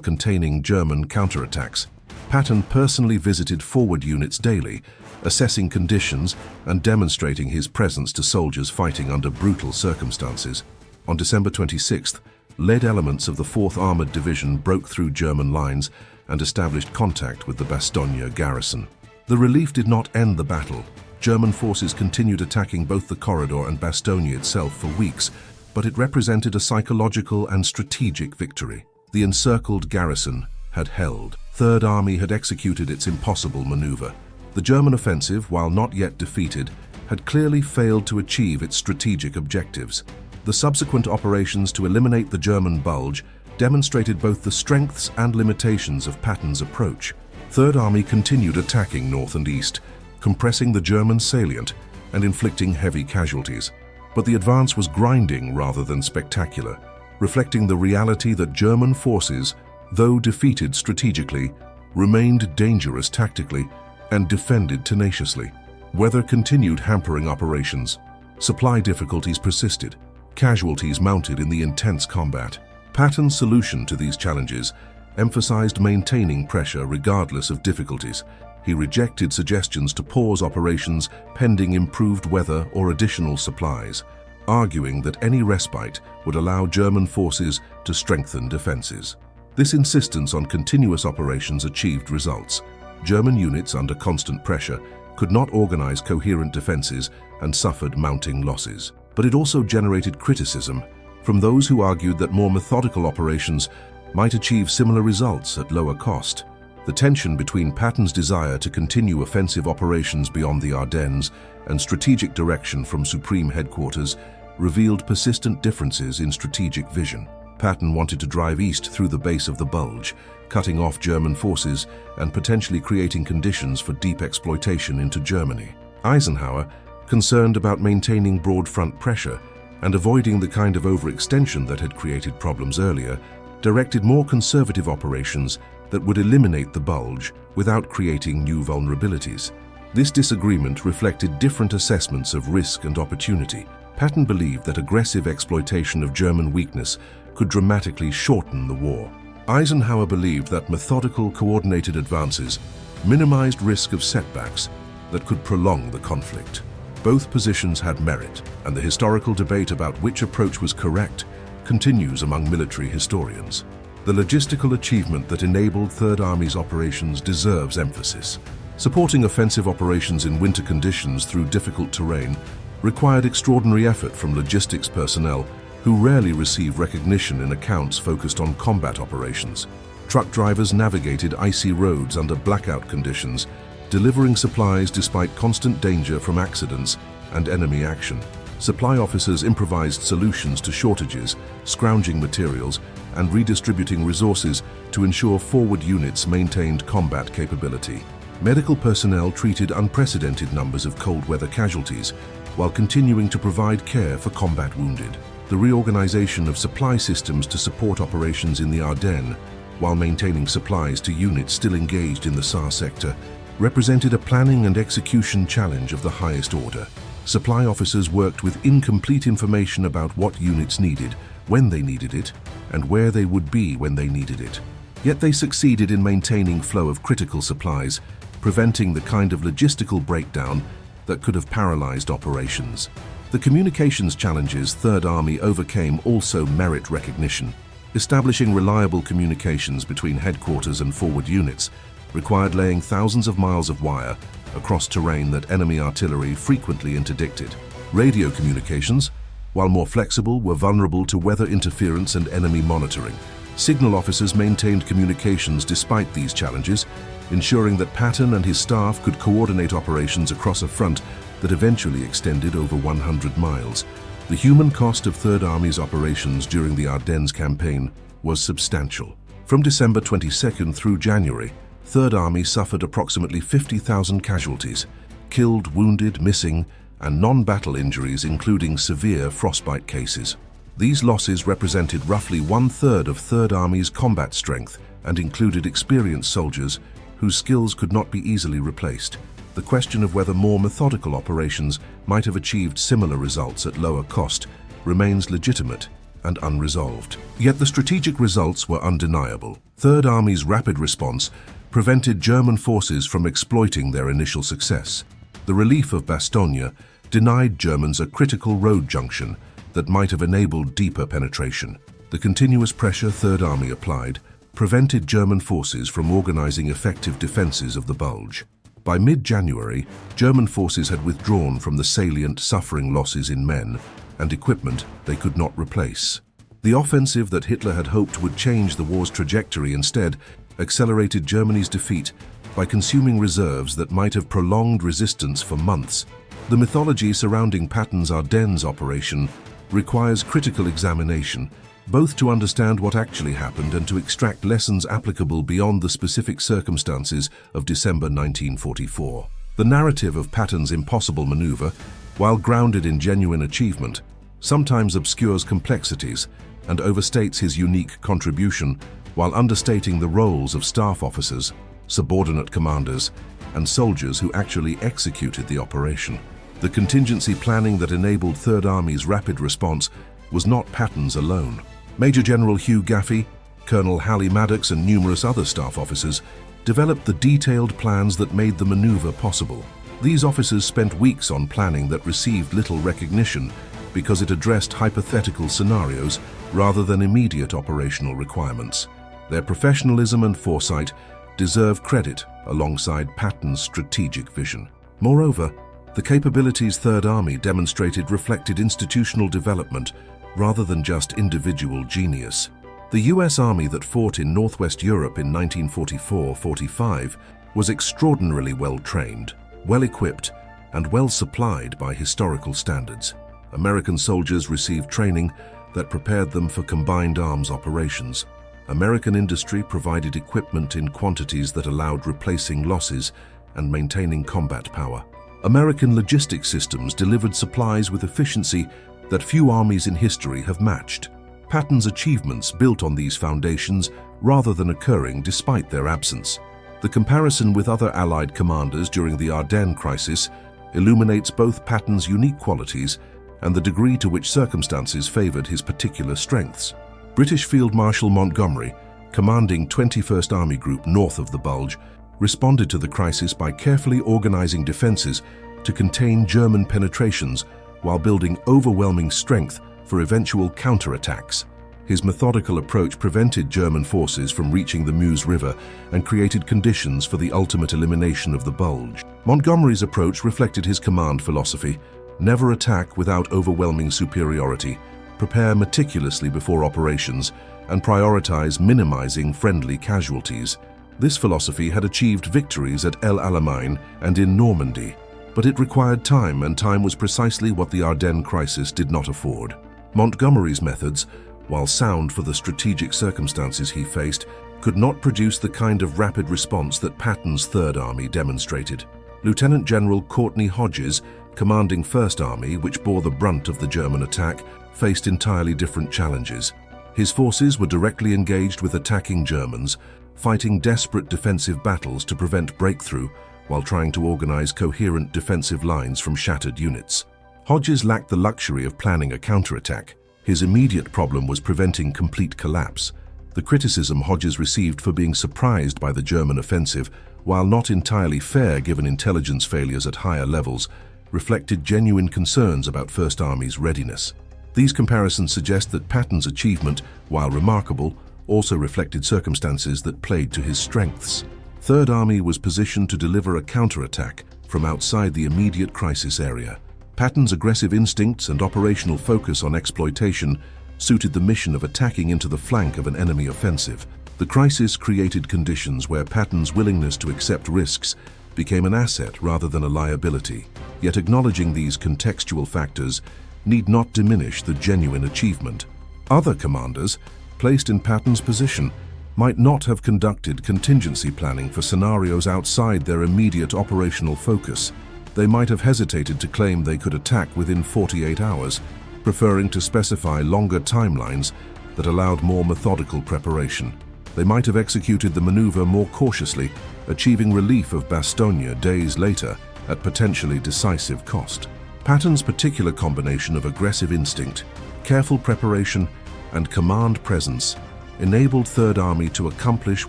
containing German counterattacks. Patton personally visited forward units daily, assessing conditions and demonstrating his presence to soldiers fighting under brutal circumstances. On December 26th, lead elements of the 4th Armored Division broke through German lines and established contact with the Bastogne garrison. The relief did not end the battle. German forces continued attacking both the corridor and Bastogne itself for weeks, but it represented a psychological and strategic victory. The encircled garrison had held. Third Army had executed its impossible maneuver. The German offensive, while not yet defeated, had clearly failed to achieve its strategic objectives. The subsequent operations to eliminate the German bulge demonstrated both the strengths and limitations of Patton's approach. Third Army continued attacking north and east, compressing the German salient and inflicting heavy casualties. But the advance was grinding rather than spectacular, reflecting the reality that German forces, though defeated strategically, remained dangerous tactically and defended tenaciously. Weather continued hampering operations. Supply difficulties persisted. Casualties mounted in the intense combat. Patton's solution to these challenges emphasized maintaining pressure regardless of difficulties. He rejected suggestions to pause operations pending improved weather or additional supplies, arguing that any respite would allow German forces to strengthen defenses. This insistence on continuous operations achieved results. German units under constant pressure could not organize coherent defenses and suffered mounting losses. But it also generated criticism from those who argued that more methodical operations might achieve similar results at lower cost. The tension between Patton's desire to continue offensive operations beyond the Ardennes and strategic direction from Supreme Headquarters revealed persistent differences in strategic vision. Patton wanted to drive east through the base of the Bulge, cutting off German forces and potentially creating conditions for deep exploitation into Germany. Eisenhower, concerned about maintaining broad front pressure and avoiding the kind of overextension that had created problems earlier, directed more conservative operations that would eliminate the Bulge without creating new vulnerabilities. This disagreement reflected different assessments of risk and opportunity. Patton believed that aggressive exploitation of German weakness could dramatically shorten the war. Eisenhower believed that methodical, coordinated advances minimized risk of setbacks that could prolong the conflict. Both positions had merit, and the historical debate about which approach was correct continues among military historians. The logistical achievement that enabled Third Army's operations deserves emphasis. Supporting offensive operations in winter conditions through difficult terrain required extraordinary effort from logistics personnel who rarely receive recognition in accounts focused on combat operations. Truck drivers navigated icy roads under blackout conditions, delivering supplies despite constant danger from accidents and enemy action. Supply officers improvised solutions to shortages, scrounging materials, and redistributing resources to ensure forward units maintained combat capability. Medical personnel treated unprecedented numbers of cold weather casualties while continuing to provide care for combat wounded. The reorganization of supply systems to support operations in the Ardennes, while maintaining supplies to units still engaged in the Saar sector, represented a planning and execution challenge of the highest order. Supply officers worked with incomplete information about what units needed, when they needed it, and where they would be when they needed it. Yet they succeeded in maintaining flow of critical supplies, preventing the kind of logistical breakdown that could have paralyzed operations. The communications challenges Third Army overcame also merit recognition. Establishing reliable communications between headquarters and forward units required laying thousands of miles of wire across terrain that enemy artillery frequently interdicted. Radio communications, while more flexible, were vulnerable to weather interference and enemy monitoring. Signal officers maintained communications despite these challenges, ensuring that Patton and his staff could coordinate operations across a front that eventually extended over 100 miles. The human cost of Third Army's operations during the Ardennes campaign was substantial. From December 22nd through January, Third Army suffered approximately 50,000 casualties, killed, wounded, missing, and non-battle injuries, including severe frostbite cases. These losses represented roughly one-third of Third Army's combat strength and included experienced soldiers whose skills could not be easily replaced. The question of whether more methodical operations might have achieved similar results at lower cost remains legitimate and unresolved. Yet the strategic results were undeniable. Third Army's rapid response prevented German forces from exploiting their initial success. The relief of Bastogne denied Germans a critical road junction that might have enabled deeper penetration. The continuous pressure Third Army applied prevented German forces from organizing effective defenses of the Bulge. By mid-January, German forces had withdrawn from the salient, suffering losses in men and equipment they could not replace. The offensive that Hitler had hoped would change the war's trajectory instead accelerated Germany's defeat by consuming reserves that might have prolonged resistance for months. The mythology surrounding Patton's Ardennes operation requires critical examination, both to understand what actually happened and to extract lessons applicable beyond the specific circumstances of December 1944. The narrative of Patton's impossible maneuver, while grounded in genuine achievement, sometimes obscures complexities and overstates his unique contribution while understating the roles of staff officers, subordinate commanders, and soldiers who actually executed the operation. The contingency planning that enabled Third Army's rapid response was not Patton's alone. Major General Hugh Gaffey, Colonel Halley Maddox, and numerous other staff officers developed the detailed plans that made the maneuver possible. These officers spent weeks on planning that received little recognition because it addressed hypothetical scenarios rather than immediate operational requirements. Their professionalism and foresight deserve credit alongside Patton's strategic vision. Moreover, the capabilities Third Army demonstrated reflected institutional development rather than just individual genius. The US Army that fought in Northwest Europe in 1944-45 was extraordinarily well-trained, well-equipped, and well-supplied by historical standards. American soldiers received training that prepared them for combined arms operations. American industry provided equipment in quantities that allowed replacing losses and maintaining combat power. American logistics systems delivered supplies with efficiency that few armies in history have matched. Patton's achievements built on these foundations rather than occurring despite their absence. The comparison with other Allied commanders during the Ardennes crisis illuminates both Patton's unique qualities and the degree to which circumstances favored his particular strengths. British Field Marshal Montgomery, commanding 21st Army Group north of the Bulge, responded to the crisis by carefully organizing defenses to contain German penetrations while building overwhelming strength for eventual counterattacks. His methodical approach prevented German forces from reaching the Meuse River and created conditions for the ultimate elimination of the Bulge. Montgomery's approach reflected his command philosophy: never attack without overwhelming superiority, prepare meticulously before operations, and prioritize minimizing friendly casualties. This philosophy had achieved victories at El Alamein and in Normandy, but it required time, and time was precisely what the Ardennes crisis did not afford. Montgomery's methods, while sound for the strategic circumstances he faced, could not produce the kind of rapid response that Patton's Third Army demonstrated. Lieutenant General Courtney Hodges, commanding First Army, which bore the brunt of the German attack, faced entirely different challenges. His forces were directly engaged with attacking Germans, fighting desperate defensive battles to prevent breakthrough while trying to organize coherent defensive lines from shattered units. Hodges lacked the luxury of planning a counterattack. His immediate problem was preventing complete collapse. The criticism Hodges received for being surprised by the German offensive, while not entirely fair given intelligence failures at higher levels, reflected genuine concerns about First Army's readiness. These comparisons suggest that Patton's achievement, while remarkable, also reflected circumstances that played to his strengths. Third Army was positioned to deliver a counterattack from outside the immediate crisis area. Patton's aggressive instincts and operational focus on exploitation suited the mission of attacking into the flank of an enemy offensive. The crisis created conditions where Patton's willingness to accept risks became an asset rather than a liability. Yet acknowledging these contextual factors need not diminish the genuine achievement. Other commanders, placed in Patton's position, might not have conducted contingency planning for scenarios outside their immediate operational focus. They might have hesitated to claim they could attack within 48 hours, preferring to specify longer timelines that allowed more methodical preparation. They might have executed the maneuver more cautiously, achieving relief of Bastogne days later at potentially decisive cost. Patton's particular combination of aggressive instinct, careful preparation, and command presence enabled Third Army to accomplish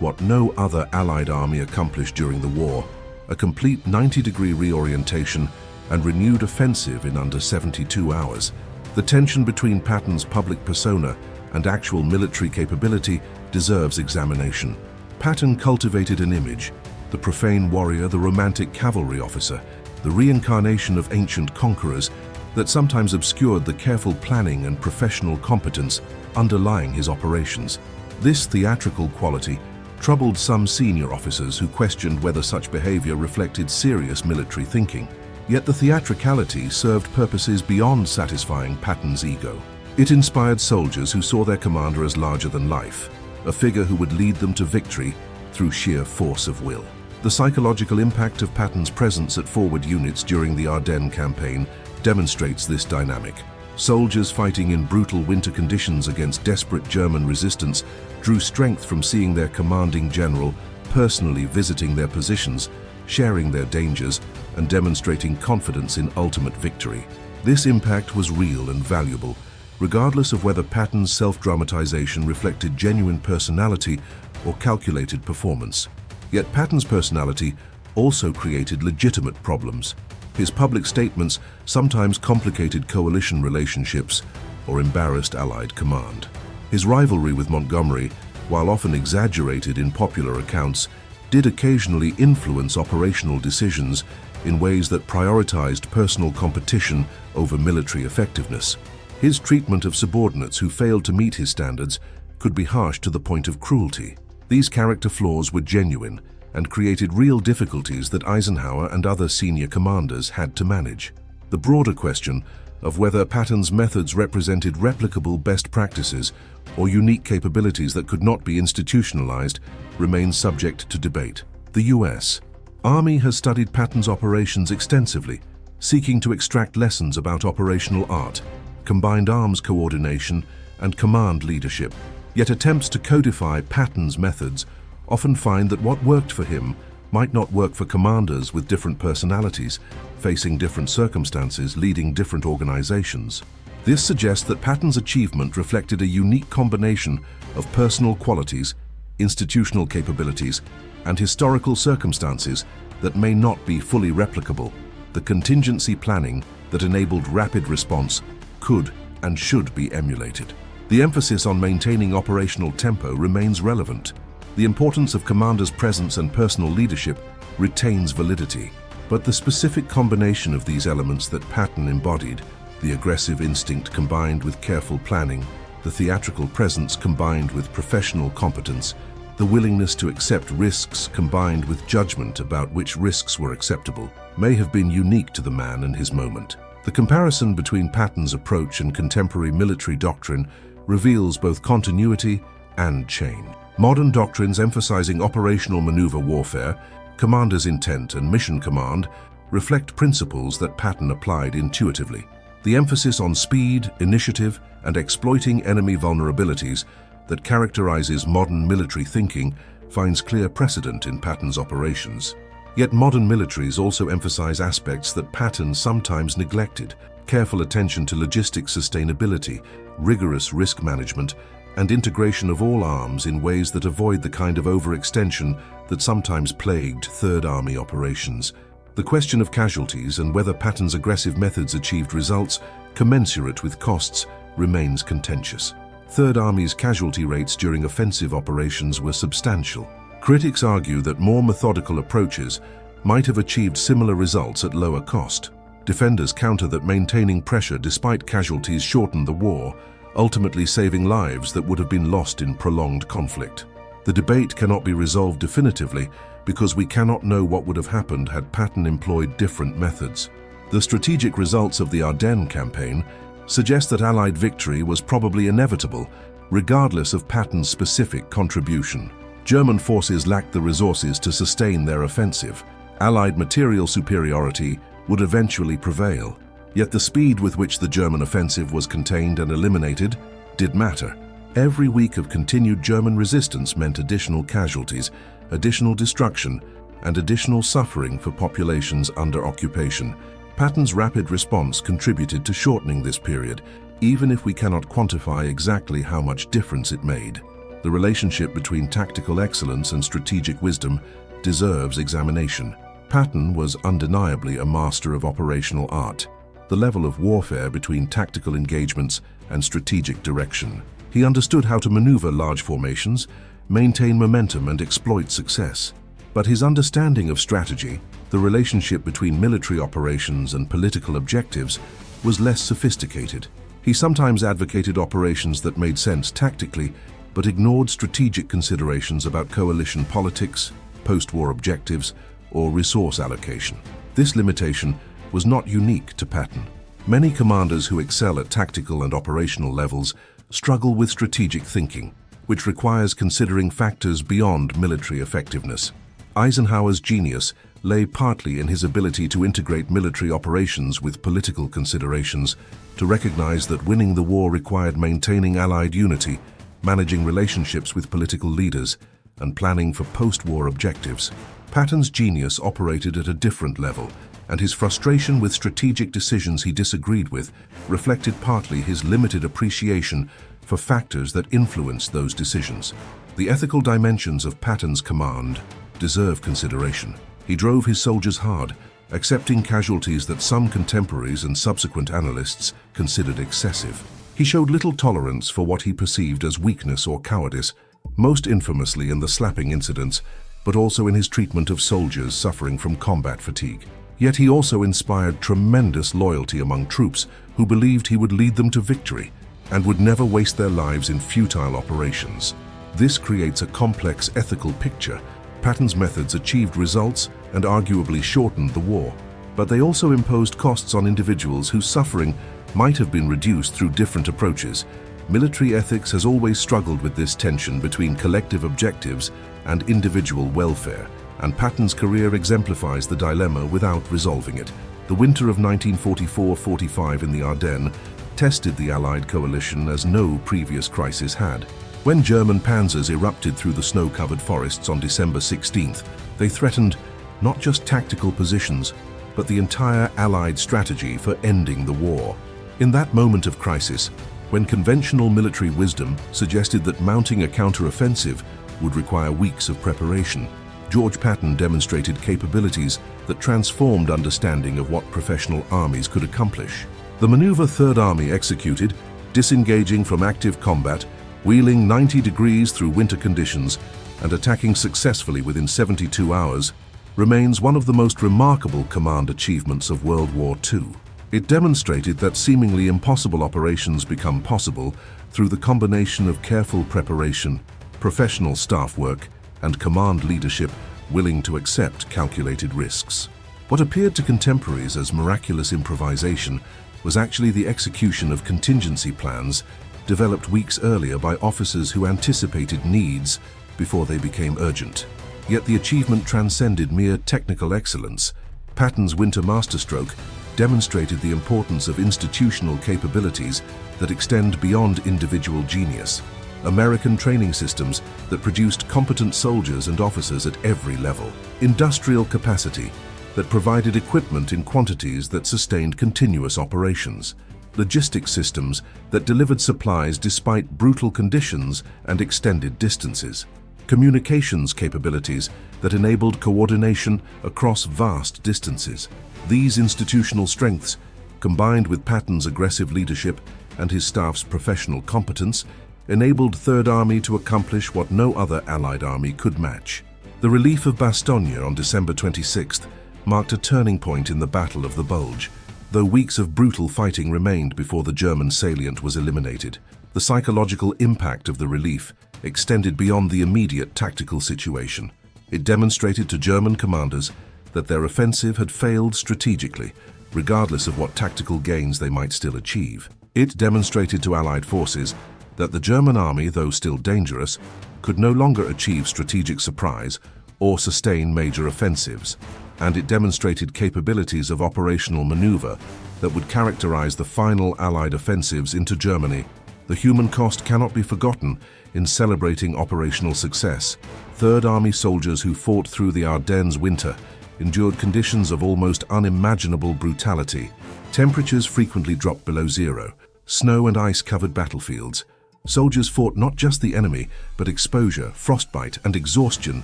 what no other Allied army accomplished during the war: a complete 90-degree reorientation and renewed offensive in under 72 hours. The tension between Patton's public persona and actual military capability deserves examination. Patton cultivated an image: the profane warrior, the romantic cavalry officer, the reincarnation of ancient conquerors, that sometimes obscured the careful planning and professional competence underlying his operations. This theatrical quality troubled some senior officers who questioned whether such behavior reflected serious military thinking. Yet the theatricality served purposes beyond satisfying Patton's ego. It inspired soldiers who saw their commander as larger than life, a figure who would lead them to victory through sheer force of will. The psychological impact of Patton's presence at forward units during the Ardennes campaign demonstrates this dynamic. Soldiers fighting in brutal winter conditions against desperate German resistance drew strength from seeing their commanding general personally visiting their positions, sharing their dangers, and demonstrating confidence in ultimate victory. This impact was real and valuable, regardless of whether Patton's self-dramatization reflected genuine personality or calculated performance. Yet Patton's personality also created legitimate problems. His public statements sometimes complicated coalition relationships or embarrassed Allied command. His rivalry with Montgomery, while often exaggerated in popular accounts, did occasionally influence operational decisions in ways that prioritized personal competition over military effectiveness. His treatment of subordinates who failed to meet his standards could be harsh to the point of cruelty. These character flaws were genuine and created real difficulties that Eisenhower and other senior commanders had to manage. The broader question of whether Patton's methods represented replicable best practices or unique capabilities that could not be institutionalized remains subject to debate. The U.S. Army has studied Patton's operations extensively, seeking to extract lessons about operational art, combined arms coordination, and command leadership. Yet attempts to codify Patton's methods often find that what worked for him might not work for commanders with different personalities, facing different circumstances, leading different organizations. This suggests that Patton's achievement reflected a unique combination of personal qualities, institutional capabilities, and historical circumstances that may not be fully replicable. The contingency planning that enabled rapid response could and should be emulated. The emphasis on maintaining operational tempo remains relevant. The importance of commanders' presence and personal leadership retains validity. But the specific combination of these elements that Patton embodied, the aggressive instinct combined with careful planning, the theatrical presence combined with professional competence, the willingness to accept risks combined with judgment about which risks were acceptable, may have been unique to the man and his moment. The comparison between Patton's approach and contemporary military doctrine reveals both continuity and change. Modern doctrines emphasizing operational maneuver warfare, commander's intent, and mission command reflect principles that Patton applied intuitively. The emphasis on speed, initiative, and exploiting enemy vulnerabilities that characterizes modern military thinking finds clear precedent in Patton's operations. Yet modern militaries also emphasize aspects that Patton sometimes neglected: careful attention to logistic sustainability, rigorous risk management, and integration of all arms in ways that avoid the kind of overextension that sometimes plagued Third Army operations. The question of casualties and whether Patton's aggressive methods achieved results commensurate with costs remains contentious. Third Army's casualty rates during offensive operations were substantial. Critics argue that more methodical approaches might have achieved similar results at lower cost. Defenders counter that maintaining pressure despite casualties shortened the war, ultimately saving lives that would have been lost in prolonged conflict. The debate cannot be resolved definitively because we cannot know what would have happened had Patton employed different methods. The strategic results of the Ardennes campaign suggest that Allied victory was probably inevitable, regardless of Patton's specific contribution. German forces lacked the resources to sustain their offensive. Allied material superiority would eventually prevail. Yet the speed with which the German offensive was contained and eliminated did matter. Every week of continued German resistance meant additional casualties, additional destruction, and additional suffering for populations under occupation. Patton's rapid response contributed to shortening this period, even if we cannot quantify exactly how much difference it made. The relationship between tactical excellence and strategic wisdom deserves examination. Patton was undeniably a master of operational art, the level of warfare between tactical engagements and strategic direction. He understood how to maneuver large formations, maintain momentum, and exploit success. But his understanding of strategy, the relationship between military operations and political objectives, was less sophisticated. He sometimes advocated operations that made sense tactically, but ignored strategic considerations about coalition politics, post-war objectives, or resource allocation. This limitation was not unique to Patton. Many commanders who excel at tactical and operational levels struggle with strategic thinking, which requires considering factors beyond military effectiveness. Eisenhower's genius lay partly in his ability to integrate military operations with political considerations, to recognize that winning the war required maintaining Allied unity, managing relationships with political leaders, and planning for post-war objectives. Patton's genius operated at a different level, and his frustration with strategic decisions he disagreed with reflected partly his limited appreciation for factors that influenced those decisions. The ethical dimensions of Patton's command deserve consideration. He drove his soldiers hard, accepting casualties that some contemporaries and subsequent analysts considered excessive. He showed little tolerance for what he perceived as weakness or cowardice, most infamously in the slapping incidents, but also in his treatment of soldiers suffering from combat fatigue. Yet he also inspired tremendous loyalty among troops who believed he would lead them to victory and would never waste their lives in futile operations. This creates a complex ethical picture. Patton's methods achieved results and arguably shortened the war, but they also imposed costs on individuals whose suffering might have been reduced through different approaches. Military ethics has always struggled with this tension between collective objectives and individual welfare, and Patton's career exemplifies the dilemma without resolving it. The winter of 1944-45 in the Ardennes tested the Allied coalition as no previous crisis had. When German panzers erupted through the snow-covered forests on December 16th, they threatened not just tactical positions, but the entire Allied strategy for ending the war. In that moment of crisis, when conventional military wisdom suggested that mounting a counter-offensive would require weeks of preparation, George Patton demonstrated capabilities that transformed understanding of what professional armies could accomplish. The maneuver Third Army executed, disengaging from active combat, wheeling 90 degrees through winter conditions, and attacking successfully within 72 hours, remains one of the most remarkable command achievements of World War II. It demonstrated that seemingly impossible operations become possible through the combination of careful preparation, professional staff work, and command leadership willing to accept calculated risks. What appeared to contemporaries as miraculous improvisation was actually the execution of contingency plans developed weeks earlier by officers who anticipated needs before they became urgent. Yet the achievement transcended mere technical excellence. Patton's winter masterstroke demonstrated the importance of institutional capabilities that extend beyond individual genius. American training systems that produced competent soldiers and officers at every level. Industrial capacity that provided equipment in quantities that sustained continuous operations. Logistics systems that delivered supplies despite brutal conditions and extended distances. Communications capabilities that enabled coordination across vast distances. These institutional strengths, combined with Patton's aggressive leadership and his staff's professional competence, enabled Third Army to accomplish what no other Allied army could match. The relief of Bastogne on December 26th marked a turning point in the Battle of the Bulge. Though weeks of brutal fighting remained before the German salient was eliminated, the psychological impact of the relief extended beyond the immediate tactical situation. It demonstrated to German commanders that their offensive had failed strategically, regardless of what tactical gains they might still achieve. It demonstrated to Allied forces that the German army, though still dangerous, could no longer achieve strategic surprise or sustain major offensives, and it demonstrated capabilities of operational maneuver that would characterize the final Allied offensives into Germany. The human cost cannot be forgotten in celebrating operational success. Third Army soldiers who fought through the Ardennes winter endured conditions of almost unimaginable brutality. Temperatures frequently dropped below zero, snow and ice covered battlefields. Soldiers fought not just the enemy, but exposure, frostbite, and exhaustion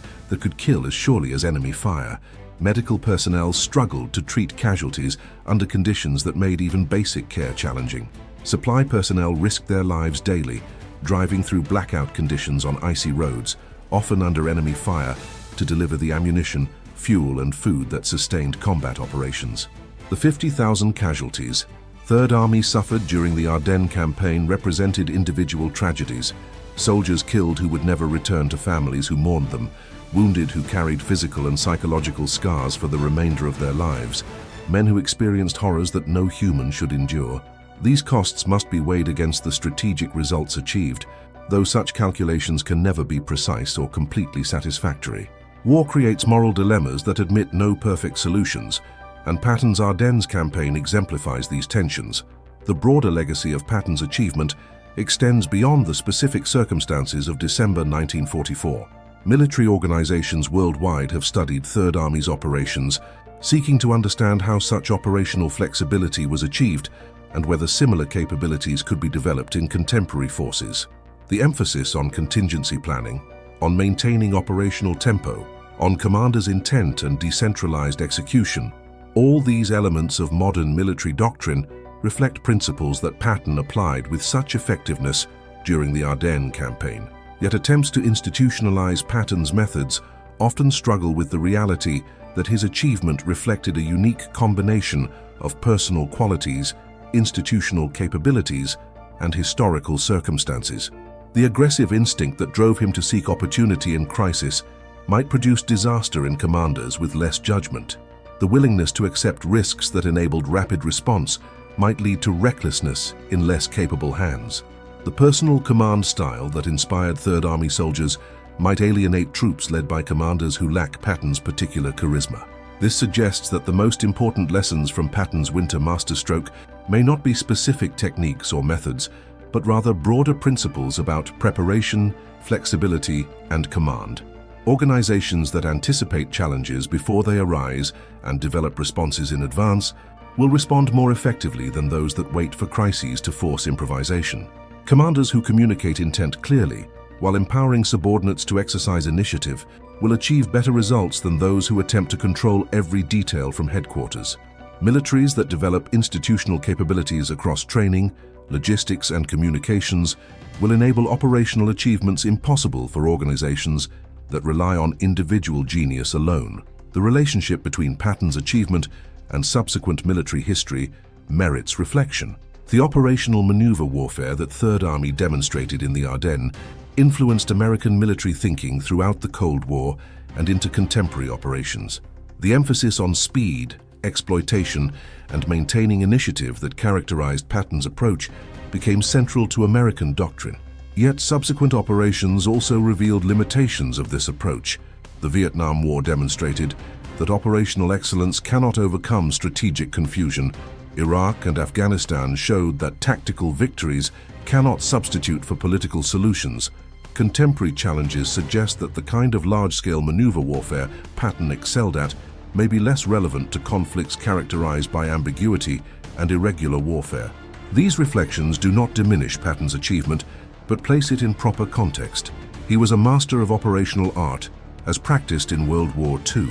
that could kill as surely as enemy fire. Medical personnel struggled to treat casualties under conditions that made even basic care challenging. Supply personnel risked their lives daily, driving through blackout conditions on icy roads, often under enemy fire, to deliver the ammunition, fuel, and food that sustained combat operations. The 50,000 casualties Third Army suffered during the Ardennes campaign represented individual tragedies. Soldiers killed who would never return to families who mourned them, wounded who carried physical and psychological scars for the remainder of their lives, men who experienced horrors that no human should endure. These costs must be weighed against the strategic results achieved, though such calculations can never be precise or completely satisfactory. War creates moral dilemmas that admit no perfect solutions, and Patton's Ardennes campaign exemplifies these tensions. The broader legacy of Patton's achievement extends beyond the specific circumstances of December 1944. Military organizations worldwide have studied Third Army's operations, seeking to understand how such operational flexibility was achieved and whether similar capabilities could be developed in contemporary forces. The emphasis on contingency planning, on maintaining operational tempo, on commanders' intent and decentralized execution, all these elements of modern military doctrine reflect principles that Patton applied with such effectiveness during the Ardennes campaign. Yet attempts to institutionalize Patton's methods often struggle with the reality that his achievement reflected a unique combination of personal qualities, institutional capabilities, and historical circumstances. The aggressive instinct that drove him to seek opportunity in crisis might produce disaster in commanders with less judgment. The willingness to accept risks that enabled rapid response might lead to recklessness in less capable hands. The personal command style that inspired Third Army soldiers might alienate troops led by commanders who lack Patton's particular charisma. This suggests that the most important lessons from Patton's winter masterstroke may not be specific techniques or methods, but rather broader principles about preparation, flexibility, and command. Organizations that anticipate challenges before they arise and develop responses in advance will respond more effectively than those that wait for crises to force improvisation. Commanders who communicate intent clearly, while empowering subordinates to exercise initiative, will achieve better results than those who attempt to control every detail from headquarters. Militaries that develop institutional capabilities across training, logistics, and communications will enable operational achievements impossible for organizations that rely on individual genius alone. The relationship between Patton's achievement and subsequent military history merits reflection. The operational maneuver warfare that Third Army demonstrated in the Ardennes influenced American military thinking throughout the Cold War and into contemporary operations. The emphasis on speed, exploitation, and maintaining initiative that characterized Patton's approach became central to American doctrine. Yet subsequent operations also revealed limitations of this approach. The Vietnam War demonstrated that operational excellence cannot overcome strategic confusion. Iraq and Afghanistan showed that tactical victories cannot substitute for political solutions. Contemporary challenges suggest that the kind of large-scale maneuver warfare Patton excelled at may be less relevant to conflicts characterized by ambiguity and irregular warfare. These reflections do not diminish Patton's achievement, but place it in proper context. He was a master of operational art, as practiced in World War II,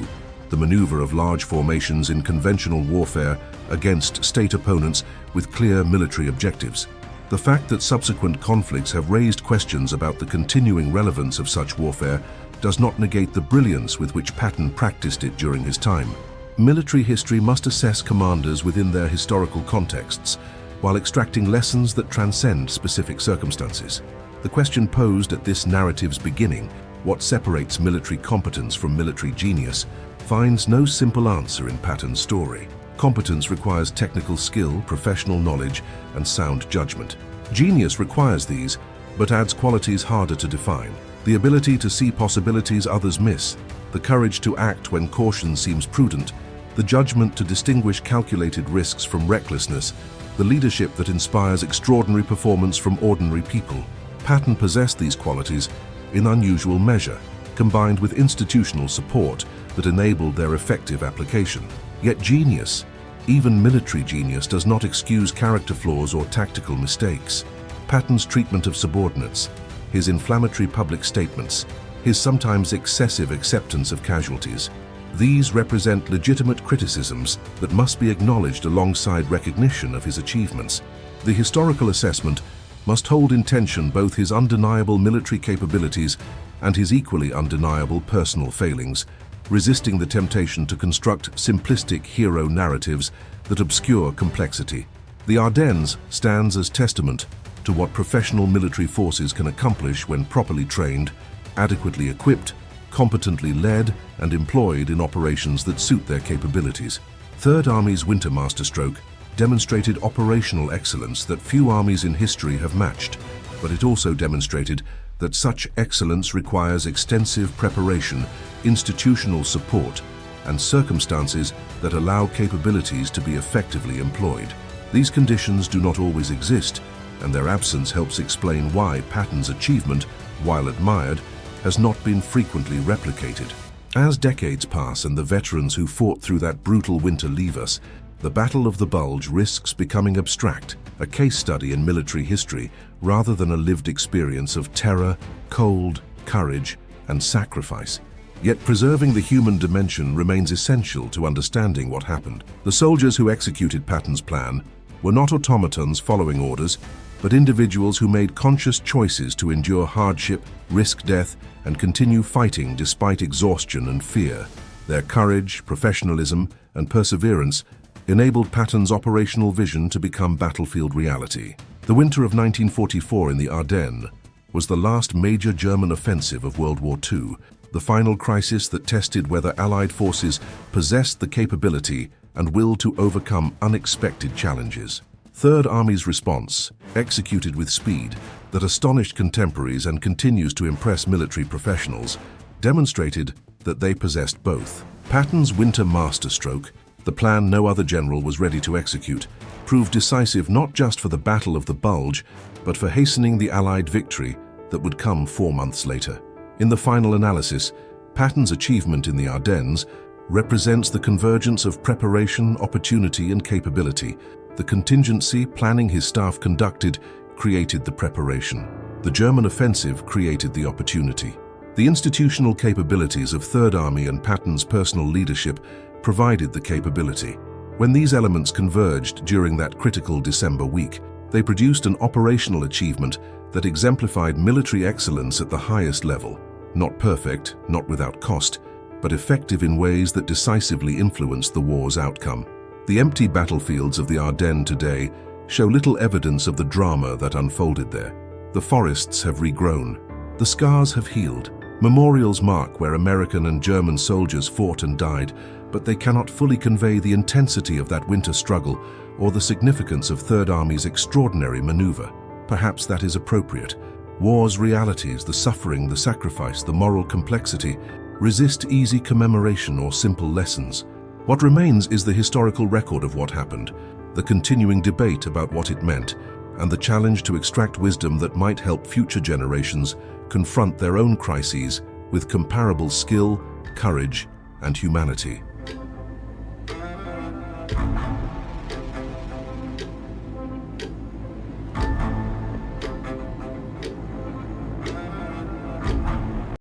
the maneuver of large formations in conventional warfare against state opponents with clear military objectives. The fact that subsequent conflicts have raised questions about the continuing relevance of such warfare does not negate the brilliance with which Patton practiced it during his time. Military history must assess commanders within their historical contexts, while extracting lessons that transcend specific circumstances. The question posed at this narrative's beginning, what separates military competence from military genius, finds no simple answer in Patton's story. Competence requires technical skill, professional knowledge, and sound judgment. Genius requires these, but adds qualities harder to define. The ability to see possibilities others miss, the courage to act when caution seems prudent, the judgment to distinguish calculated risks from recklessness, the leadership that inspires extraordinary performance from ordinary people. Patton possessed these qualities in unusual measure, combined with institutional support that enabled their effective application. Yet genius, even military genius, does not excuse character flaws or tactical mistakes. Patton's treatment of subordinates, his inflammatory public statements, his sometimes excessive acceptance of casualties, these represent legitimate criticisms that must be acknowledged alongside recognition of his achievements. The historical assessment must hold in tension both his undeniable military capabilities and his equally undeniable personal failings, resisting the temptation to construct simplistic hero narratives that obscure complexity. The Ardennes stands as testament to what professional military forces can accomplish when properly trained, adequately equipped, competently led, and employed in operations that suit their capabilities. Third Army's winter masterstroke demonstrated operational excellence that few armies in history have matched, but it also demonstrated that such excellence requires extensive preparation, institutional support, and circumstances that allow capabilities to be effectively employed. These conditions do not always exist, and their absence helps explain why Patton's achievement, while admired, has not been frequently replicated. As decades pass and the veterans who fought through that brutal winter leave us, the Battle of the Bulge risks becoming abstract, a case study in military history rather than a lived experience of terror, cold, courage, and sacrifice. Yet preserving the human dimension remains essential to understanding what happened. The soldiers who executed Patton's plan were not automatons following orders, but individuals who made conscious choices to endure hardship, risk death, and continue fighting despite exhaustion and fear. Their courage, professionalism, and perseverance enabled Patton's operational vision to become battlefield reality. The winter of 1944 in the Ardennes was the last major German offensive of World War II, the final crisis that tested whether Allied forces possessed the capability and will to overcome unexpected challenges. Third Army's response, executed with speed, that astonished contemporaries and continues to impress military professionals, demonstrated that they possessed both. Patton's winter masterstroke, the plan no other general was ready to execute, proved decisive not just for the Battle of the Bulge, but for hastening the Allied victory that would come 4 months later. In the final analysis, Patton's achievement in the Ardennes represents the convergence of preparation, opportunity, and capability. The contingency planning his staff conducted created the preparation. The German offensive created the opportunity. The institutional capabilities of Third Army and Patton's personal leadership provided the capability. When these elements converged during that critical December week, they produced an operational achievement that exemplified military excellence at the highest level. Not perfect, not without cost, but effective in ways that decisively influenced the war's outcome. The empty battlefields of the Ardennes today show little evidence of the drama that unfolded there. The forests have regrown. The scars have healed. Memorials mark where American and German soldiers fought and died, but they cannot fully convey the intensity of that winter struggle or the significance of Third Army's extraordinary maneuver. Perhaps that is appropriate. War's realities, the suffering, the sacrifice, the moral complexity, resist easy commemoration or simple lessons. What remains is the historical record of what happened, the continuing debate about what it meant, and the challenge to extract wisdom that might help future generations confront their own crises with comparable skill, courage, and humanity.